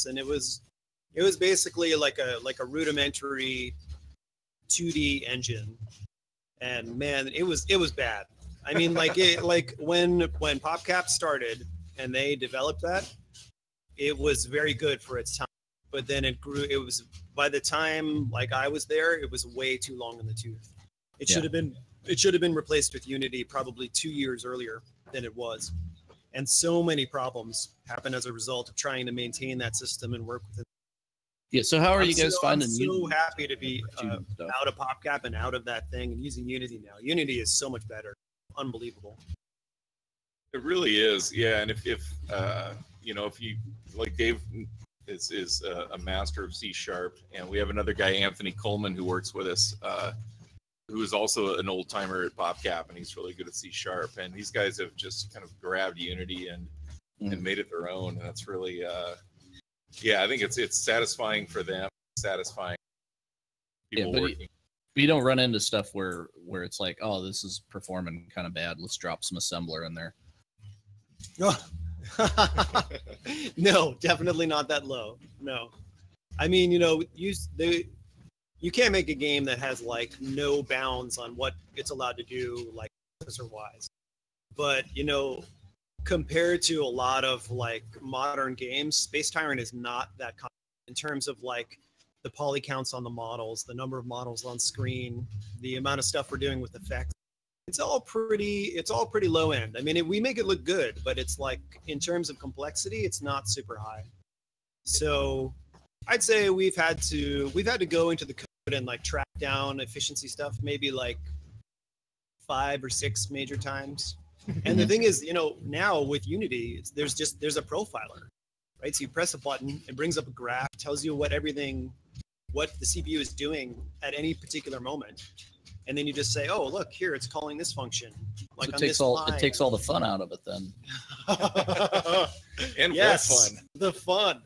and it was basically like a rudimentary 2D engine, and man, it was bad. I mean, like when PopCap started and they developed that, it was very good for its time, but then it grew. It was, by the time like I was there, it was way too long in the tooth. It should have been replaced with Unity probably 2 years earlier than it was, and so many problems happened as a result of trying to maintain that system and work with it. Yeah. So how are you guys finding? I'm so happy to be out of PopCap and out of that thing and using Unity now. Unity is so much better. Unbelievable. It really is. Yeah. And if you know, if you like, Dave is a master of C#, and we have another guy, Anthony Coleman, who works with us, who is also an old timer at PopCap, and he's really good at C#. And these guys have just kind of grabbed Unity and made it their own. And that's really yeah, I think it's satisfying for them, satisfying people working. You don't run into stuff where it's like, oh, this is performing kind of bad, let's drop some assembler in there. No, definitely not that low. No, I mean, you know, you can't make a game that has like no bounds on what it's allowed to do, like processor wise. But you know, compared to a lot of like modern games, Space Tyrant is not that common in terms of like the poly counts on the models, the number of models on screen, the amount of stuff we're doing with effects. It's all pretty low end. I mean, we make it look good, but it's like in terms of complexity, it's not super high. So I'd say we've had to go into the code and like track down efficiency stuff maybe like 5 or 6 major times. And the thing is, you know, now with Unity, there's a profiler, right? So you press a button, it brings up a graph, tells you what the CPU is doing at any particular moment. And then you just say, oh, look, here, it's calling this function. Like so it takes all the fun out of it then. And yes, fun. The fun.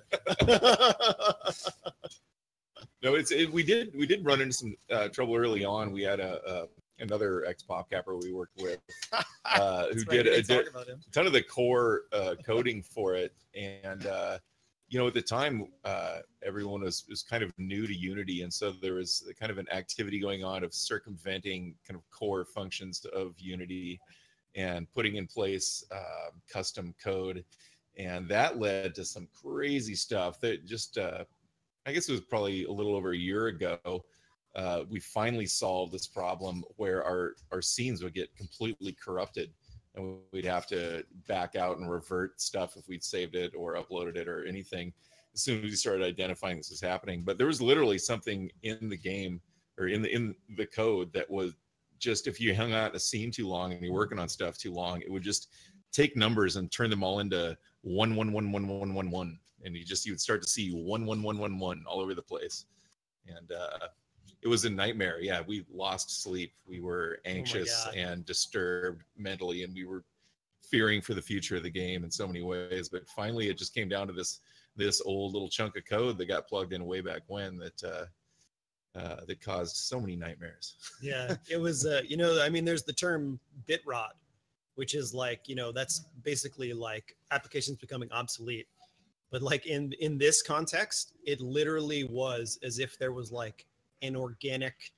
No, we did run into some trouble early on. We had another ex-PopCapper we worked with who did a ton of the core coding for it. And, you know, at the time, everyone was kind of new to Unity. And so there was kind of an activity going on of circumventing kind of core functions of Unity and putting in place custom code. And that led to some crazy stuff that just, I guess it was probably a little over a year ago, we finally solved this problem where our scenes would get completely corrupted, and we'd have to back out and revert stuff if we'd saved it or uploaded it or anything as soon as we started identifying this was happening. But there was literally something in the game or in the code that was just, if you hung out a scene too long and you're working on stuff too long, it would just take numbers and turn them all into 1111111, and you would start to see 11111 all over the place. And it was a nightmare. Yeah, we lost sleep. We were anxious and disturbed mentally, and we were fearing for the future of the game in so many ways. But finally, it just came down to this old little chunk of code that got plugged in way back when that caused so many nightmares. Yeah, it was. You know, I mean, there's the term bit rot, which is like, you know, that's basically like applications becoming obsolete. But like in this context, it literally was as if there was like an organic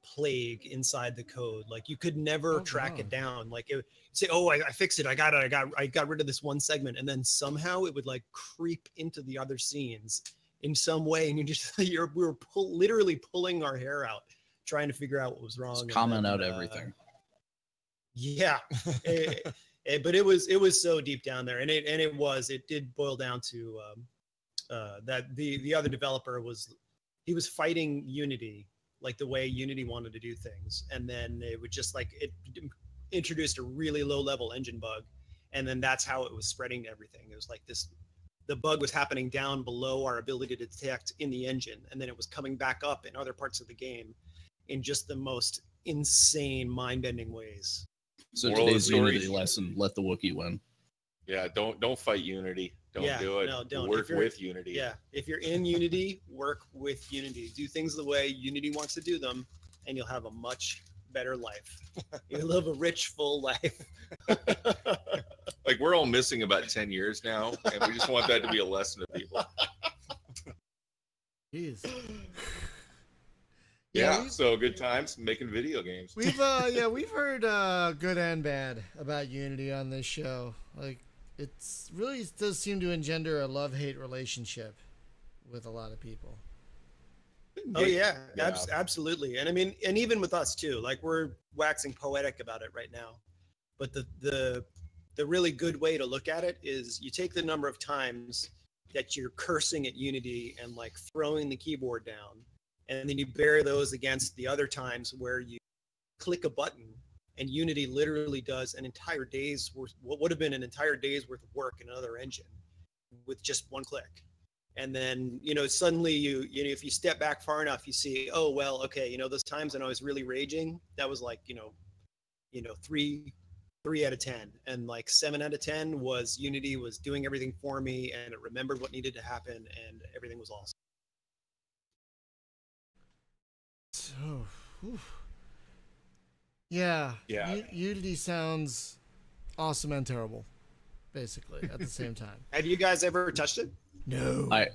plague inside the code. Like you could never track it down. Like it would say, oh, I fixed it. I got rid of this one segment. And then somehow it would like creep into the other scenes in some way. And we were literally pulling our hair out, trying to figure out what was wrong. Just comment out everything. Yeah. But it was so deep down there, and it did boil down to that the other developer was fighting Unity, like the way Unity wanted to do things, and then it would just like it introduced a really low level engine bug, and then that's how it was spreading to everything. It was like the bug was happening down below our ability to detect in the engine, and then it was coming back up in other parts of the game in just the most insane, mind-bending ways. So today's Unity lesson: let the Wookiee win. Yeah, don't fight Unity. Don't do it. No, don't. Work with Unity. Yeah, if you're in Unity, work with Unity. Do things the way Unity wants to do them, and you'll have a much better life. You'll live a rich, full life. Like, we're all missing about 10 years now, and we just want that to be a lesson to people. Jeez. Yeah, so good times making video games. We've heard good and bad about Unity on this show. Like, it's really does seem to engender a love-hate relationship with a lot of people. Oh yeah. Absolutely. And I mean, and even with us too, like we're waxing poetic about it right now. But the really good way to look at it is you take the number of times that you're cursing at Unity and like throwing the keyboard down, and then you bear those against the other times where you click a button and Unity literally does an entire day's worth, what would have been an entire day's worth of work in another engine with just one click. And then, suddenly you if you step back far enough, you see, oh, well, okay, those times when I was really raging, that was like, 3 out of 10. And like 7 out of 10 was Unity was doing everything for me, and it remembered what needed to happen, and everything was awesome. So, yeah. Unity sounds awesome and terrible, basically, at the same time. Have you guys ever touched it? No. I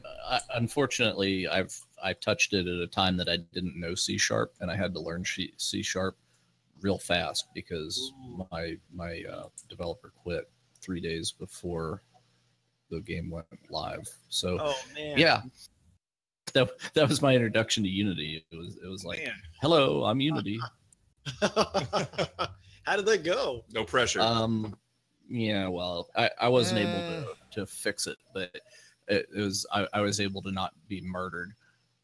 unfortunately I touched it at a time that I didn't know C#, and I had to learn C# real fast because my developer quit 3 days before the game went live. So yeah, that was my introduction to Unity. It was like, hello, I'm Unity. How did that go? No pressure. Yeah, well, I wasn't able to fix it, but it was I was able to not be murdered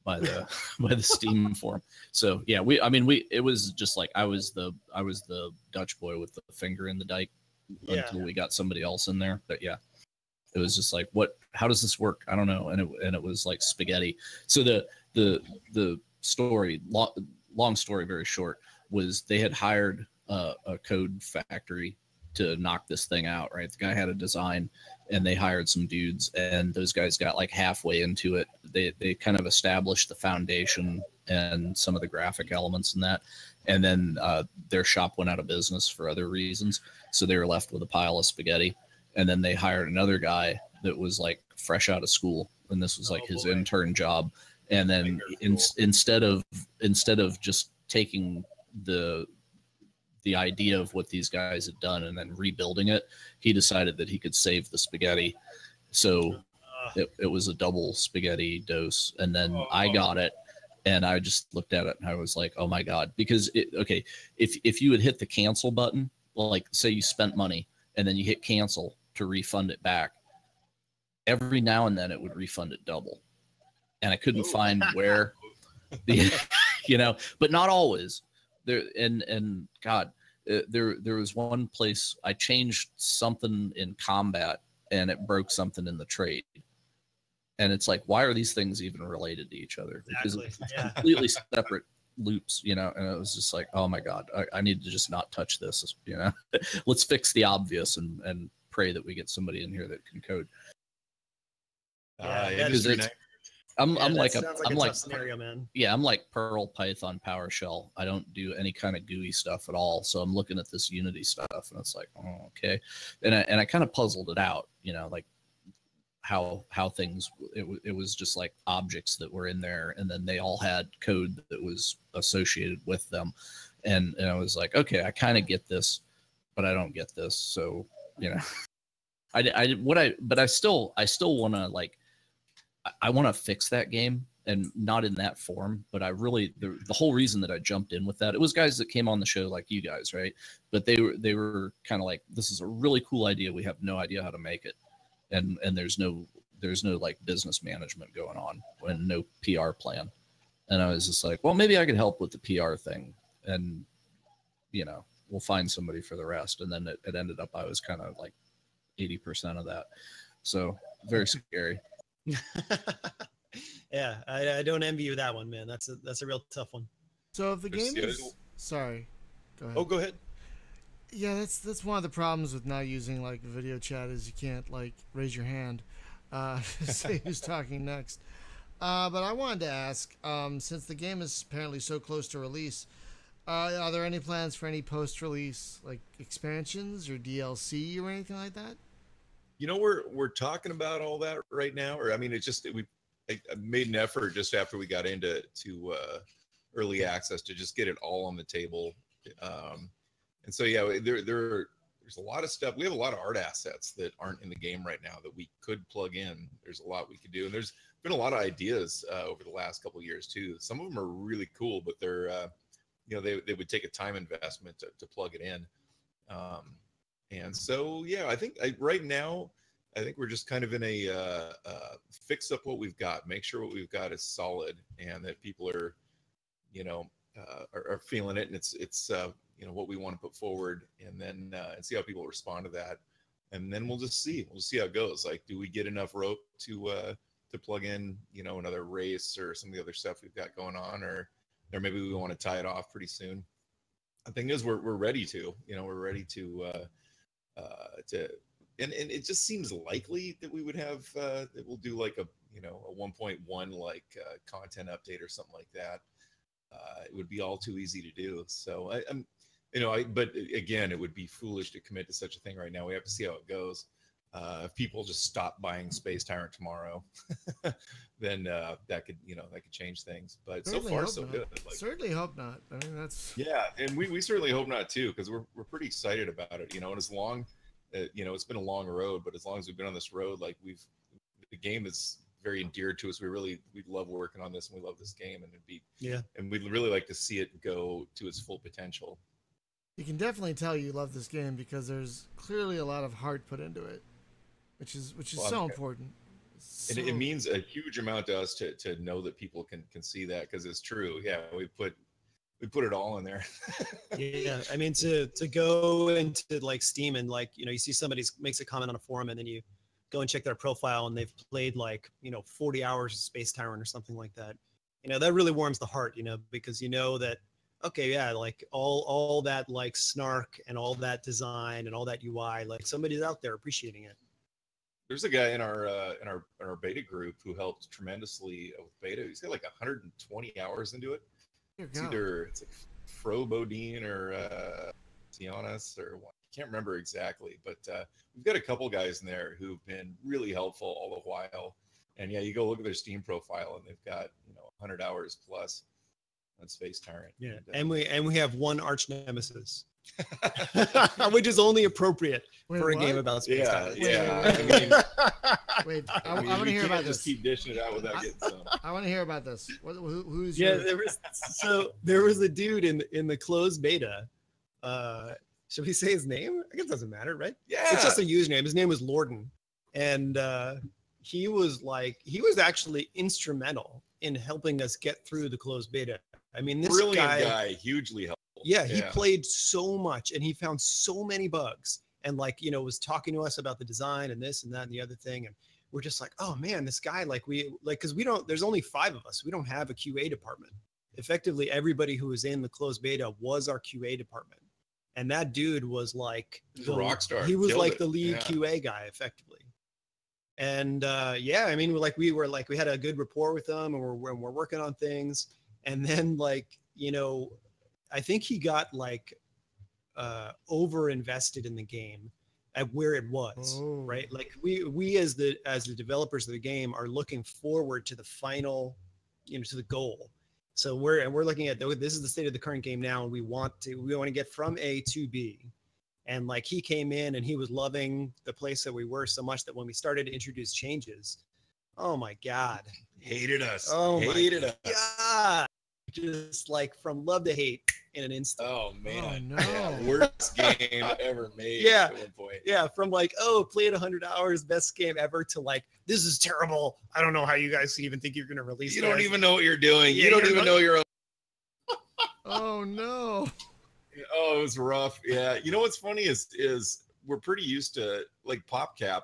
by the by the Steam forum. So yeah, it was just like I was the Dutch boy with the finger in the dike until we got somebody else in there. But yeah, it was just like, how does this work? I don't know. And it was like spaghetti. So the story, long story very short, was they had hired a code factory to knock this thing out, right? The guy had a design, and they hired some dudes, and those guys got like halfway into it. They kind of established the foundation and some of the graphic elements in that, and then their shop went out of business for other reasons, so they were left with a pile of spaghetti. And then they hired another guy that was like fresh out of school, and this was like his intern job. And then instead of just taking the idea of what these guys had done and then rebuilding it, he decided that he could save the spaghetti. So it was a double spaghetti dose. And then I got it, and I just looked at it and I was like, oh my God, because if you had hit the cancel button, like say you spent money and then you hit cancel to refund it back, every now and then it would refund it double. And I couldn't find where but not always. There and God, there was one place I changed something in combat and it broke something in the trade, and it's like, why are these things even related to each other? Because it's completely separate loops, and it was just like, oh my God, I need to just not touch this, let's fix the obvious and pray that we get somebody in here that can code. I'm like tough scenario, man. Yeah, I'm like Perl, Python, PowerShell. I don't do any kind of GUI stuff at all. So I'm looking at this Unity stuff, and it's like, oh, okay. And I kind of puzzled it out, like how things. It was just like objects that were in there, and then they all had code that was associated with them, and I was like, okay, I kind of get this, but I don't get this. So I still want to like. I want to fix that game and not in that form. But I really, the whole reason that I jumped in with that, it was guys that came on the show like you guys, right? But they were kind of like, this is a really cool idea. We have no idea how to make it, and there's no like business management going on and no PR plan. And I was just like, well, maybe I could help with the PR thing, and we'll find somebody for the rest. And then it ended up I was kind of like 80% of that. So very scary. Yeah, I don't envy you that one, man. That's a real tough one. So if the game is, sorry, go ahead. Oh, go ahead. Yeah, that's one of the problems with not using like video chat is you can't like raise your hand, say who's talking next. But I wanted to ask, since the game is apparently so close to release, are there any plans for any post-release like expansions or DLC or anything like that? We're talking about all that right now, or I mean, I made an effort just after we got into early access to just get it all on the table, and so yeah, there's a lot of stuff. We have a lot of art assets that aren't in the game right now that we could plug in. There's a lot we could do, and there's been a lot of ideas over the last couple of years too. Some of them are really cool, but they're they would take a time investment to plug it in. And so yeah, I think right now we're just kind of in a fix up what we've got, make sure what we've got is solid, and that people are are feeling it, and it's what we want to put forward, and then and see how people respond to that, and then we'll see how it goes. Like, do we get enough rope to plug in another race or some of the other stuff we've got going on, or maybe we want to tie it off pretty soon. The thing is, we're ready to and it just seems likely that we would have that we'll do like a 1.1 like content update or something like that. It would be all too easy to do. So but again, it would be foolish to commit to such a thing right now. We have to see how it goes. If people just stop buying Space Tyrant tomorrow, then that could change things. But certainly so far so good. Certainly hope not. I mean, that's and we certainly hope not too, because we're pretty excited about it. And as long it's been a long road, but as long as we've been on this road, like the game is very endeared to us. We love working on this, and we love this game, and we'd really like to see it go to its full potential. You can definitely tell you love this game because there's clearly a lot of heart put into it, which is so important. And it means a huge amount to us to know that people can see that, because it's true. Yeah, we put it all in there. Yeah, I mean, to go into like Steam and like you see somebody makes a comment on a forum, and then you go and check their profile and they've played like 40 hours of Space Tyrant or something like that. That really warms the heart, because that okay, yeah, like all that like snark and all that design and all that UI, like somebody's out there appreciating it. There's a guy in our beta group who helped tremendously with beta. He's got like 120 hours into it. It's like Fro Bodine or Tianas or what. I can't remember exactly, but we've got a couple guys in there who've been really helpful all the while. And yeah, you go look at their Steam profile, and they've got 100 hours plus on Space Tyrant. Yeah, and we have one arch nemesis, which is only appropriate for a game about Space Tyrant. Wait, I want to hear about this. Just keep dishing it out without getting some. I want to hear about this. Who's there was a dude in the closed beta. Should we say his name? I guess it doesn't matter, right? Yeah, it's just a username. His name was Lorden, and he was actually instrumental in helping us get through the closed beta. I mean, this brilliant guy, hugely helpful. Yeah, he played so much, and he found so many bugs, and was talking to us about the design and this and that and the other thing, and we're just like, oh man, this guy, because there's only 5 of us. We don't have a QA department. Effectively, everybody who was in the closed beta was our QA department. And that dude was like the rock star. He was like the lead QA guy, effectively. And I mean, we had a good rapport with them, and we're working on things. And then I think he got over invested in the game at where it was, right? Like we as the developers of the game are looking forward to the final, to the goal. So we're looking at, this is the state of the current game now, and we want to get from A to B. And he came in and he was loving the place that we were so much that when we started to introduce changes, Oh my God. Hated us. Oh my Hated us. God. Just like from love to hate in an instant. Oh man. Oh, no. Yeah, worst game ever made Yeah. at one point. Yeah, from like, oh, played 100 hours, best game ever, to like, this is terrible. I don't know how you guys even think you're going to release You this. don't even know what you're doing. Yeah, You don't you're even not- know your own. Oh no. Oh, it was rough. Yeah. You know what's funny is we're pretty used to like PopCap.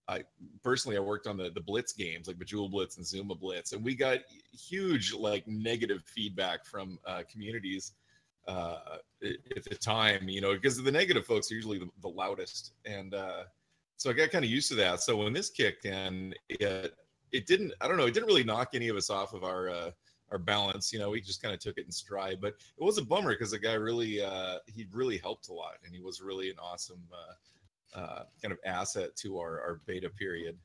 I personally worked on the Blitz games like Bejeweled Blitz and Zuma Blitz, and we got huge like negative feedback from communities at the time, you know, because the negative folks are usually the loudest, and so I got kind of used to that. So when this kicked in, it didn't, I don't know, it didn't really knock any of us off of our balance. You know, we just kind of took it in stride, but it was a bummer because the guy really he really helped a lot, and he was really an awesome kind of asset to our beta period.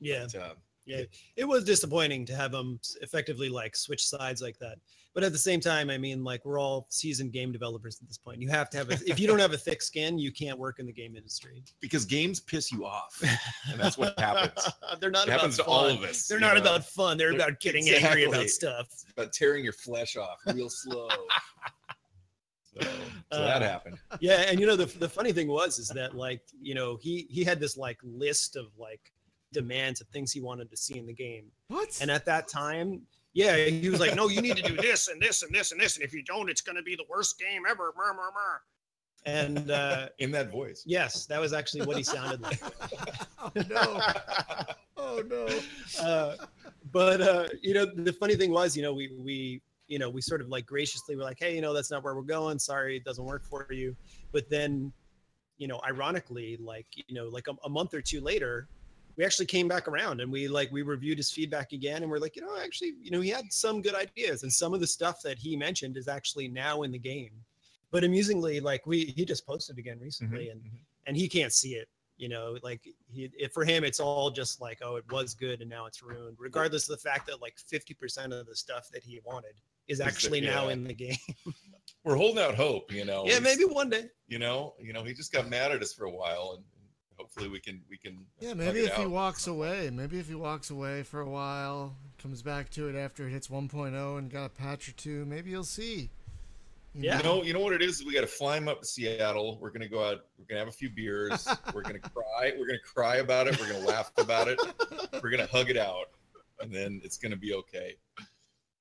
Yeah. But, Yeah, it was disappointing to have them effectively like switch sides like that. But at the same time, I mean, like we're all seasoned game developers at this point. You have to have if you don't have a thick skin, you can't work in the game industry. because games piss you off, and that's what happens. They're not It about happens to fun. all of us. They're you not know? about fun. They're They're- about getting angry exactly. about stuff. It's about tearing your flesh off real slow. So that happened. Yeah, and you know the funny thing is that like you know he had this like list of like demands of things he wanted to see in the game, What? and at that time, yeah, he was like, no, you need to do this and this and this and this, and if you don't, it's going to be the worst game ever. Mur, mur, mur. And In that voice. yes, that was actually what he sounded like. Oh no. Oh no. But you know the funny thing was, you know, we you know we sort of like graciously were like, hey, you know, that's not where we're going, sorry, it doesn't work for you. But then, you know, ironically, like, you know, like a month or two later, we actually came back around and we reviewed his feedback again, and we're like, you know, actually, you know, he had some good ideas, and some of the stuff that he mentioned is actually now in the game. But amusingly, like he just posted again recently, and he can't see it. You know, like for him, it's all just like, oh, it was good and now it's ruined, regardless of the fact that like 50% of the stuff that he wanted is actually now in the game. We're holding out hope, you know. Yeah, maybe one day. You know, he just got mad at us for a while, and hopefully we can. Yeah, hug maybe it if he out. walks away, for a while, comes back to it after it hits 1.0 and got a patch or two, maybe you'll see. Yeah. You know what it is? We got to fly him up to Seattle. We're gonna go out. We're gonna have a few beers. We're gonna cry. We're gonna cry about it. We're gonna laugh about it. We're gonna hug it out, and then it's gonna be okay.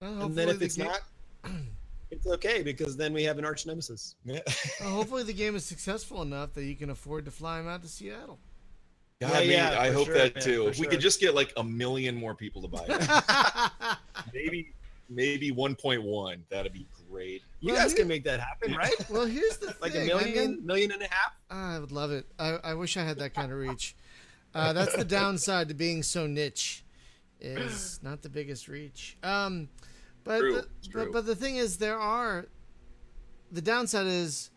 Well, And then if hopefully it's the ga- not, it's okay, because then we have an arch nemesis. Yeah. well, hopefully the game is successful enough that you can afford to fly him out to Seattle. God, for I hope sure, that man, too. for If we sure. could just get like 1 million more people to buy it, maybe 1.1, that'd be great. You Well, guys can make that happen, right? Well, here's the Like thing. a I million, mean, million and a half. I would love it. I wish I had that kind of reach. That's the downside to being so niche, is not the biggest reach. But True, it's true. but the thing is, the downside is,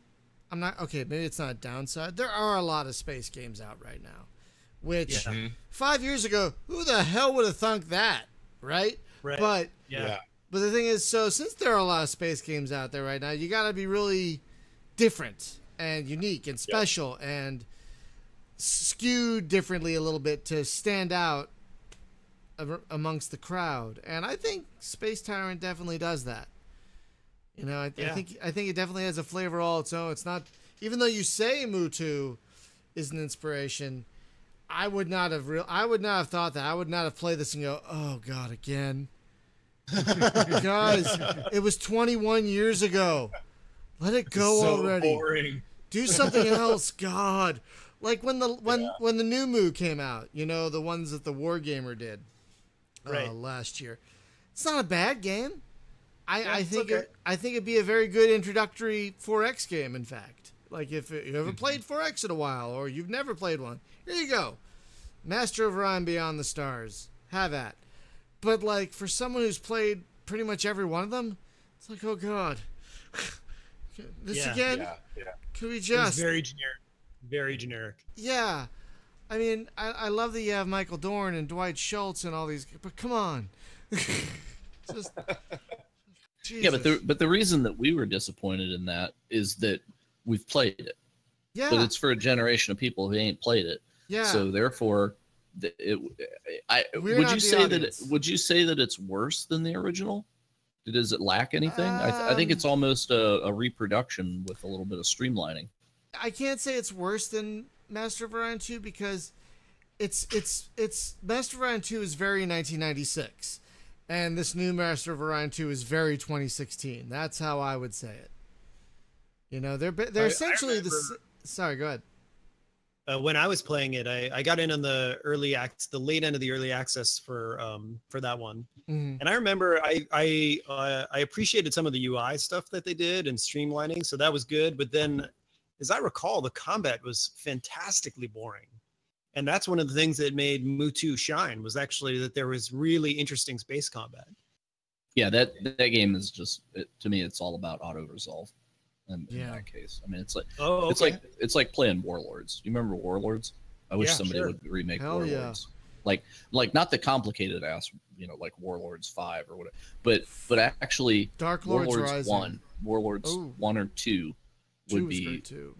I'm not okay. Maybe it's not a downside. There are a lot of space games out right now, which Yeah. 5 years ago, who the hell would have thunk that, right? Right. But Yeah. But the thing is, so since there are a lot of space games out there right now, you got to be really different and unique and special and skewed differently a little bit to stand out amongst the crowd. And I think Space Tyrant definitely does that. You know, I think it definitely has a flavor all its own. It's not, even though you say Muthu is an inspiration, I would not have thought that. I would not have played this and go, oh God, again. Guys, it was 21 years ago. Let it go So already. boring. Do something else, God. Like when the new Moo came out, you know, the ones that the Wargamer did last year. It's not a bad game. I think okay. I think it'd be a very good introductory 4X game. In fact, like if you haven't played 4X in a while or you've never played one, here you go, Master of Orion Beyond the Stars. Have at. But like for someone who's played pretty much every one of them, it's like, oh God, this again? Yeah. Could we It's just? very generic. Very generic. Yeah, I mean, I love that you have Michael Dorn and Dwight Schultz and all these, but come on, just Jesus. Yeah, but the reason that we were disappointed in that is that we've played it, yeah, but it's for a generation of people who ain't played it. yeah, So therefore, We're not the audience. Would you say that it's worse than the original? Does it lack anything? I think it's Um, almost a reproduction with a little bit of streamlining. I can't say it's worse than Master of Orion 2 because it's Master of Orion 2 is very 1996, and this new Master of Orion 2 is very 2016. That's how I would say it. You know, they're essentially Sorry, go ahead. When I was playing it, I got in on the late end of the early access for that one, and I remember I appreciated some of the UI stuff that they did and streamlining, so that was good. But then, as I recall, the combat was fantastically boring, and that's one of the things that made Muthu shine was actually that there was really interesting space combat. Yeah, that game is just to me, it's all about auto resolve. In that case, I mean, it's like it's like playing Warlords. You remember Warlords? I wish somebody would remake Warlords. Yeah. Like not the complicated ass, like Warlords 5 or whatever, but actually Dark Lords Warlords Rising. 1 or 2 would be two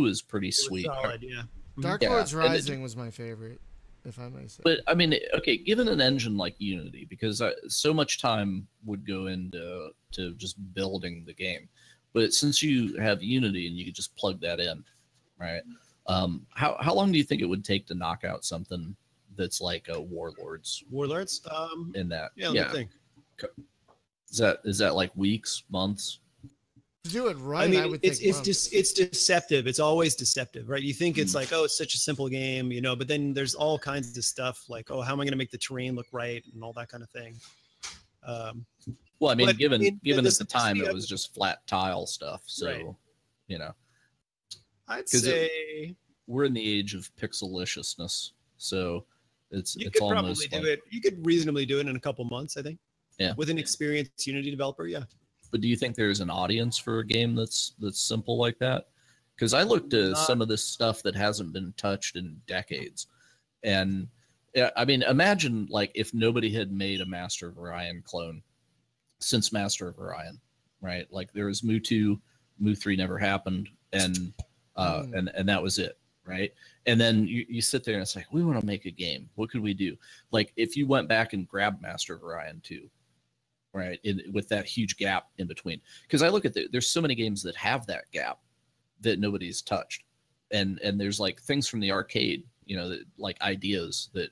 is pretty sweet. Solid, yeah. Dark Lords Rising was my favorite, if I may say. But I mean, okay, given an engine like Unity, because so much time would go into just building the game. But since you have Unity and you could just plug that in, right? How long do you think it would take to knock out something that's like a Warlords? Warlords? In that, yeah. Let me think. Is that like weeks, months? To do it right, I mean, I would think it's deceptive. It's always deceptive, right? You think it's like, oh, it's such a simple game, but then there's all kinds of stuff like, oh, how am I going to make the terrain look right and all that kind of thing. Well, I mean, given at the time it was just flat tile stuff, so right. I'd say we're in the age of pixeliciousness, so it's almost probably do it. You could reasonably do it in a couple months, I think. Yeah, with an experienced Unity developer, yeah. But do you think there's an audience for a game that's simple like that? Because I looked at some of this stuff that hasn't been touched in decades, and I mean, imagine like if nobody had made a Master of Orion clone since Master of Orion, right? Like there was Muthu, Mu3 never happened, and that was it, right? And then you sit there and it's like, we want to make a game. What could we do? Like if you went back and grabbed Master of Orion 2, right, with that huge gap in between, because I look at there's so many games that have that gap that nobody's touched, and there's like things from the arcade, like ideas that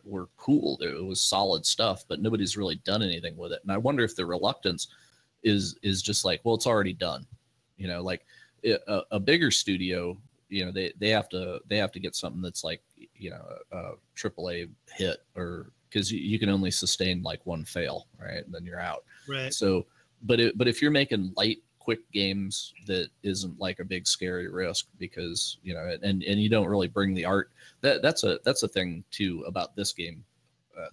were cool. It was solid stuff, but nobody's really done anything with it. And I wonder if the reluctance is just like, well, it's already done. Like a bigger studio, they have to get something that's like, a AAA hit, or because you can only sustain like one fail, right? And then you're out. Right. So, but if you're making light, quick games that isn't like a big scary risk, because and you don't really bring the art, that's a thing too about this game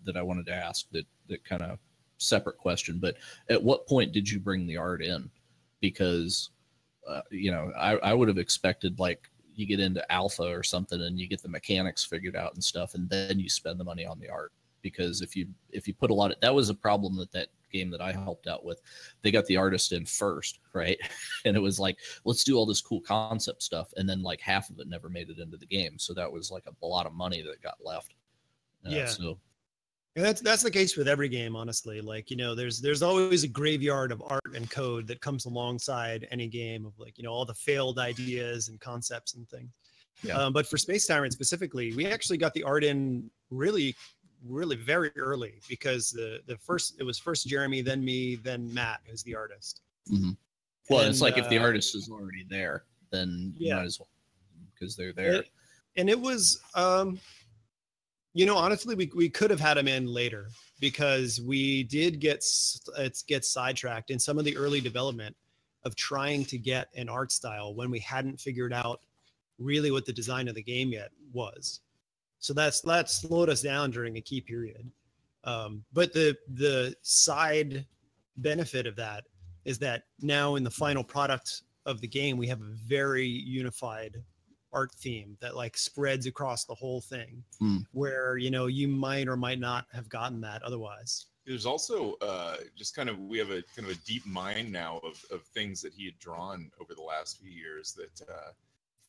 that I wanted to ask, that kind of separate question. But at what point did you bring the art in? Because I would have expected like you get into alpha or something and you get the mechanics figured out and stuff, and then you spend the money on the art. Because if you put a lot of, that was a problem that game that I helped out with, they got the artist in first, right? And it was like, let's do all this cool concept stuff, and then like half of it never made it into the game, so that was like a lot of money that got left. So and that's the case with every game, honestly. Like, there's always a graveyard of art and code that comes alongside any game of like, all the failed ideas and concepts and things. But for Space Tyrant specifically, we actually got the art in really very early, because it was first Jeremy, then me, then Matt, who's the artist. Mm-hmm. Well, it's like if the artist is already there, then you might as well, because they're there. And it was, honestly, we could have had him in later, because we did get sidetracked in some of the early development of trying to get an art style when we hadn't figured out really what the design of the game yet was. So that slowed us down during a key period. But the side benefit of that is that now in the final product of the game, we have a very unified art theme that like spreads across the whole thing, where, you might or might not have gotten that otherwise. There's also we have a kind of a deep mind now of things that he had drawn over the last few years that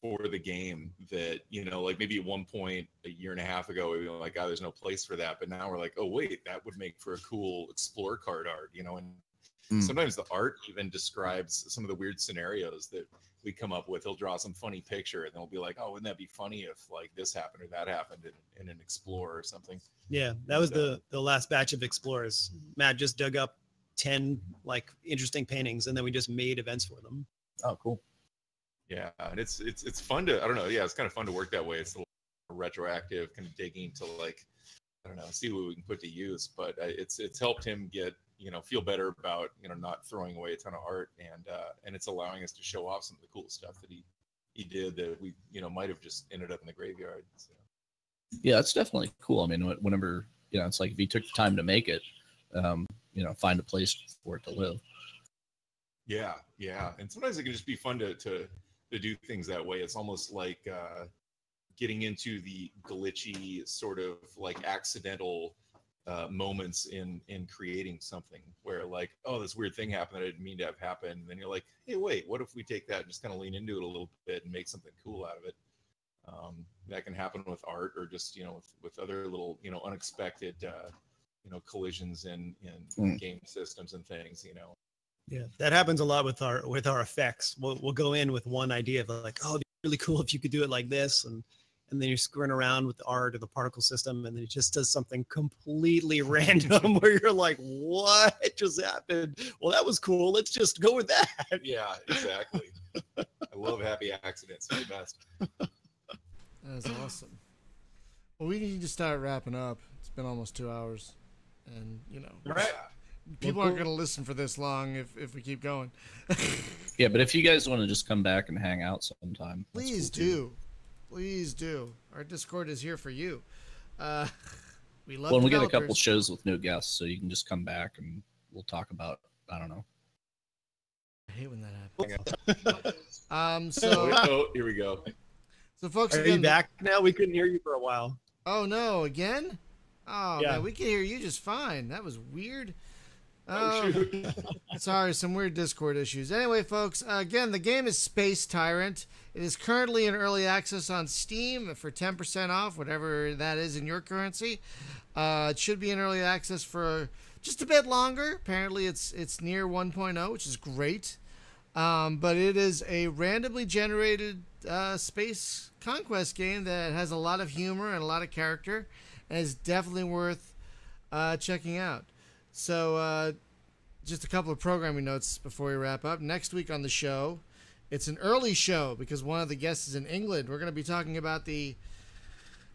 for the game that, you know, like maybe at one point a year and a half ago, we were like, oh, there's no place for that. But now we're like, oh, wait, that would make for a cool explore card art, you know, and sometimes the art even describes some of the weird scenarios that we come up with. He'll draw some funny picture and they'll be like, oh, wouldn't that be funny if like this happened or that happened in an Explorer or something. Yeah, that was the last batch of Explorers. Matt just dug up 10 like interesting paintings and then we just made events for them. Oh, cool. Yeah, and it's fun to, I don't know, yeah, it's kind of fun to work that way. It's a little retroactive, kind of digging to like, I don't know, see what we can put to use. But it's helped him get, you know, feel better about, you know, not throwing away a ton of art, and it's allowing us to show off some of the cool stuff that he did that we, you know, might have just ended up in the graveyard. So. Yeah, it's definitely cool. I mean, whenever, you know, it's like if you took the time to make it, you know, find a place for it to live. Yeah, and sometimes it can just be fun to do things that way. It's almost like getting into the glitchy sort of like accidental moments in creating something where like, oh, this weird thing happened that I didn't mean to have happened. And then you're like, hey, wait, what if we take that and just kind of lean into it a little bit and make something cool out of it? That can happen with art or just, you know, with other little, you know, unexpected, you know, collisions in game systems and things, you know. Yeah, that happens a lot with our effects. We'll go in with one idea of like, oh, it'd be really cool if you could do it like this, and then you're screwing around with the art or the particle system, and then it just does something completely random where you're like, what just happened? Well, that was cool. Let's just go with that. Yeah, exactly. I love happy accidents. They're the best. That's awesome. Well, we need to start wrapping up. It's been almost 2 hours, and you know. Right. People aren't going to listen for this long if we keep going. Yeah, but if you guys want to just come back and hang out sometime, please do. Please do. Our Discord is here for you. We love. Well, we get a couple shows with new guests, so you can just come back and we'll talk about, I don't know. I hate when that happens. Oh, here we go. So, folks, are you back now? We couldn't hear you for a while. Oh no, again? Oh yeah. Man, we can hear you just fine. That was weird. Shoot. Sorry, some weird Discord issues. Anyway, folks, again, the game is Space Tyrant. It is currently in early access on Steam for 10% off, whatever that is in your currency. It should be in early access for just a bit longer. Apparently, it's near 1.0, which is great. But it is a randomly generated space conquest game that has a lot of humor and a lot of character, and is definitely worth checking out. So, just a couple of programming notes before we wrap up. Next week on the show, it's an early show because one of the guests is in England. We're going to be talking about the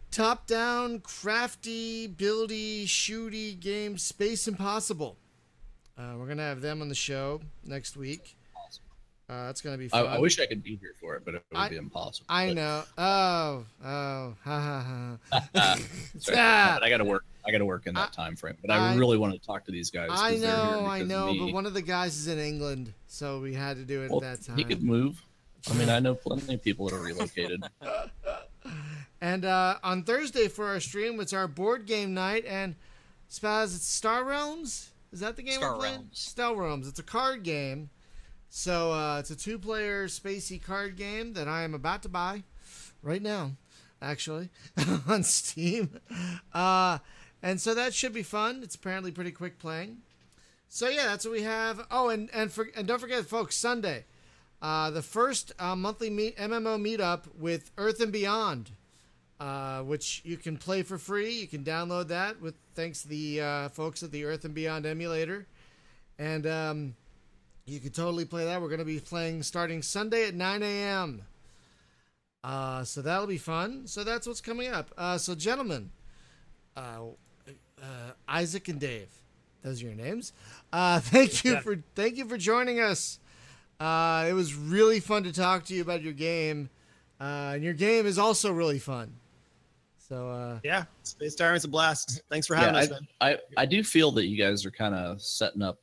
top-down, crafty, buildy, shooty game Space Impossible. We're going to have them on the show next week. It's going to be fun. I wish I could be here for it, but it would be impossible. I know. Oh, ha ha ha. Sorry, but I got to work. I got to work in that time frame. But I really want to talk to these guys. I know, but one of the guys is in England, so we had to do it at that time. He could move. I mean, I know plenty of people that are relocated. And on Thursday for our stream, it's our board game night, and Spaz, it's Star Realms. Is that the game we're playing? Star Realms. It's a card game. So it's a 2-player spacey card game that I am about to buy right now, actually, on Steam. And so that should be fun. It's apparently pretty quick playing. So yeah, that's what we have. Oh, and don't forget, folks, Sunday, the first monthly MMO meetup with Earth and Beyond, which you can play for free. You can download that with thanks to the folks at the Earth and Beyond emulator, and you can totally play that. We're going to be playing starting Sunday at 9 a.m. So that'll be fun. So that's what's coming up. So gentlemen, Isaac and Dave, those are your names. Thank you for joining us. It was really fun to talk to you about your game, and your game is also really fun. So yeah, Space Tyrant's a blast. Thanks for having us, man. I do feel that you guys are kind of setting up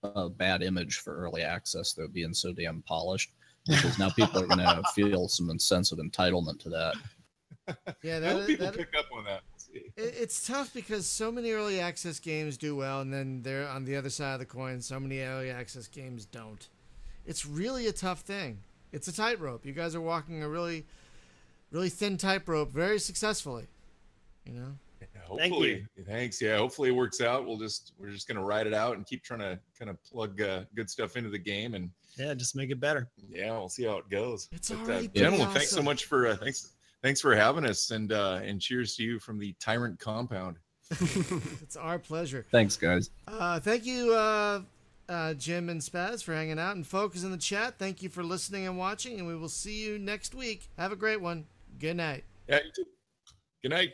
a bad image for early access, though, being so damn polished, because now people are going to feel some sense of entitlement to that. Yeah, I hope people pick up on that. It's tough because so many early access games do well, and then they're on the other side of the coin. So many early access games don't. It's really a tough thing. It's a tightrope. You guys are walking a really, really thin tightrope very successfully. You know. Hopefully, thanks. Yeah, hopefully it works out. We're just gonna ride it out and keep trying to kind of plug good stuff into the game, and just make it better. Yeah, we'll see how it goes. It's but, already gentlemen, awesome. thanks so much for thanks for having us, and cheers to you from the Tyrant compound. It's our pleasure. Thanks, guys. Thank you, Jim and Spaz, for hanging out, and folks in the chat. Thank you for listening and watching, and we will see you next week. Have a great one. Good night. Yeah, you too. Good night.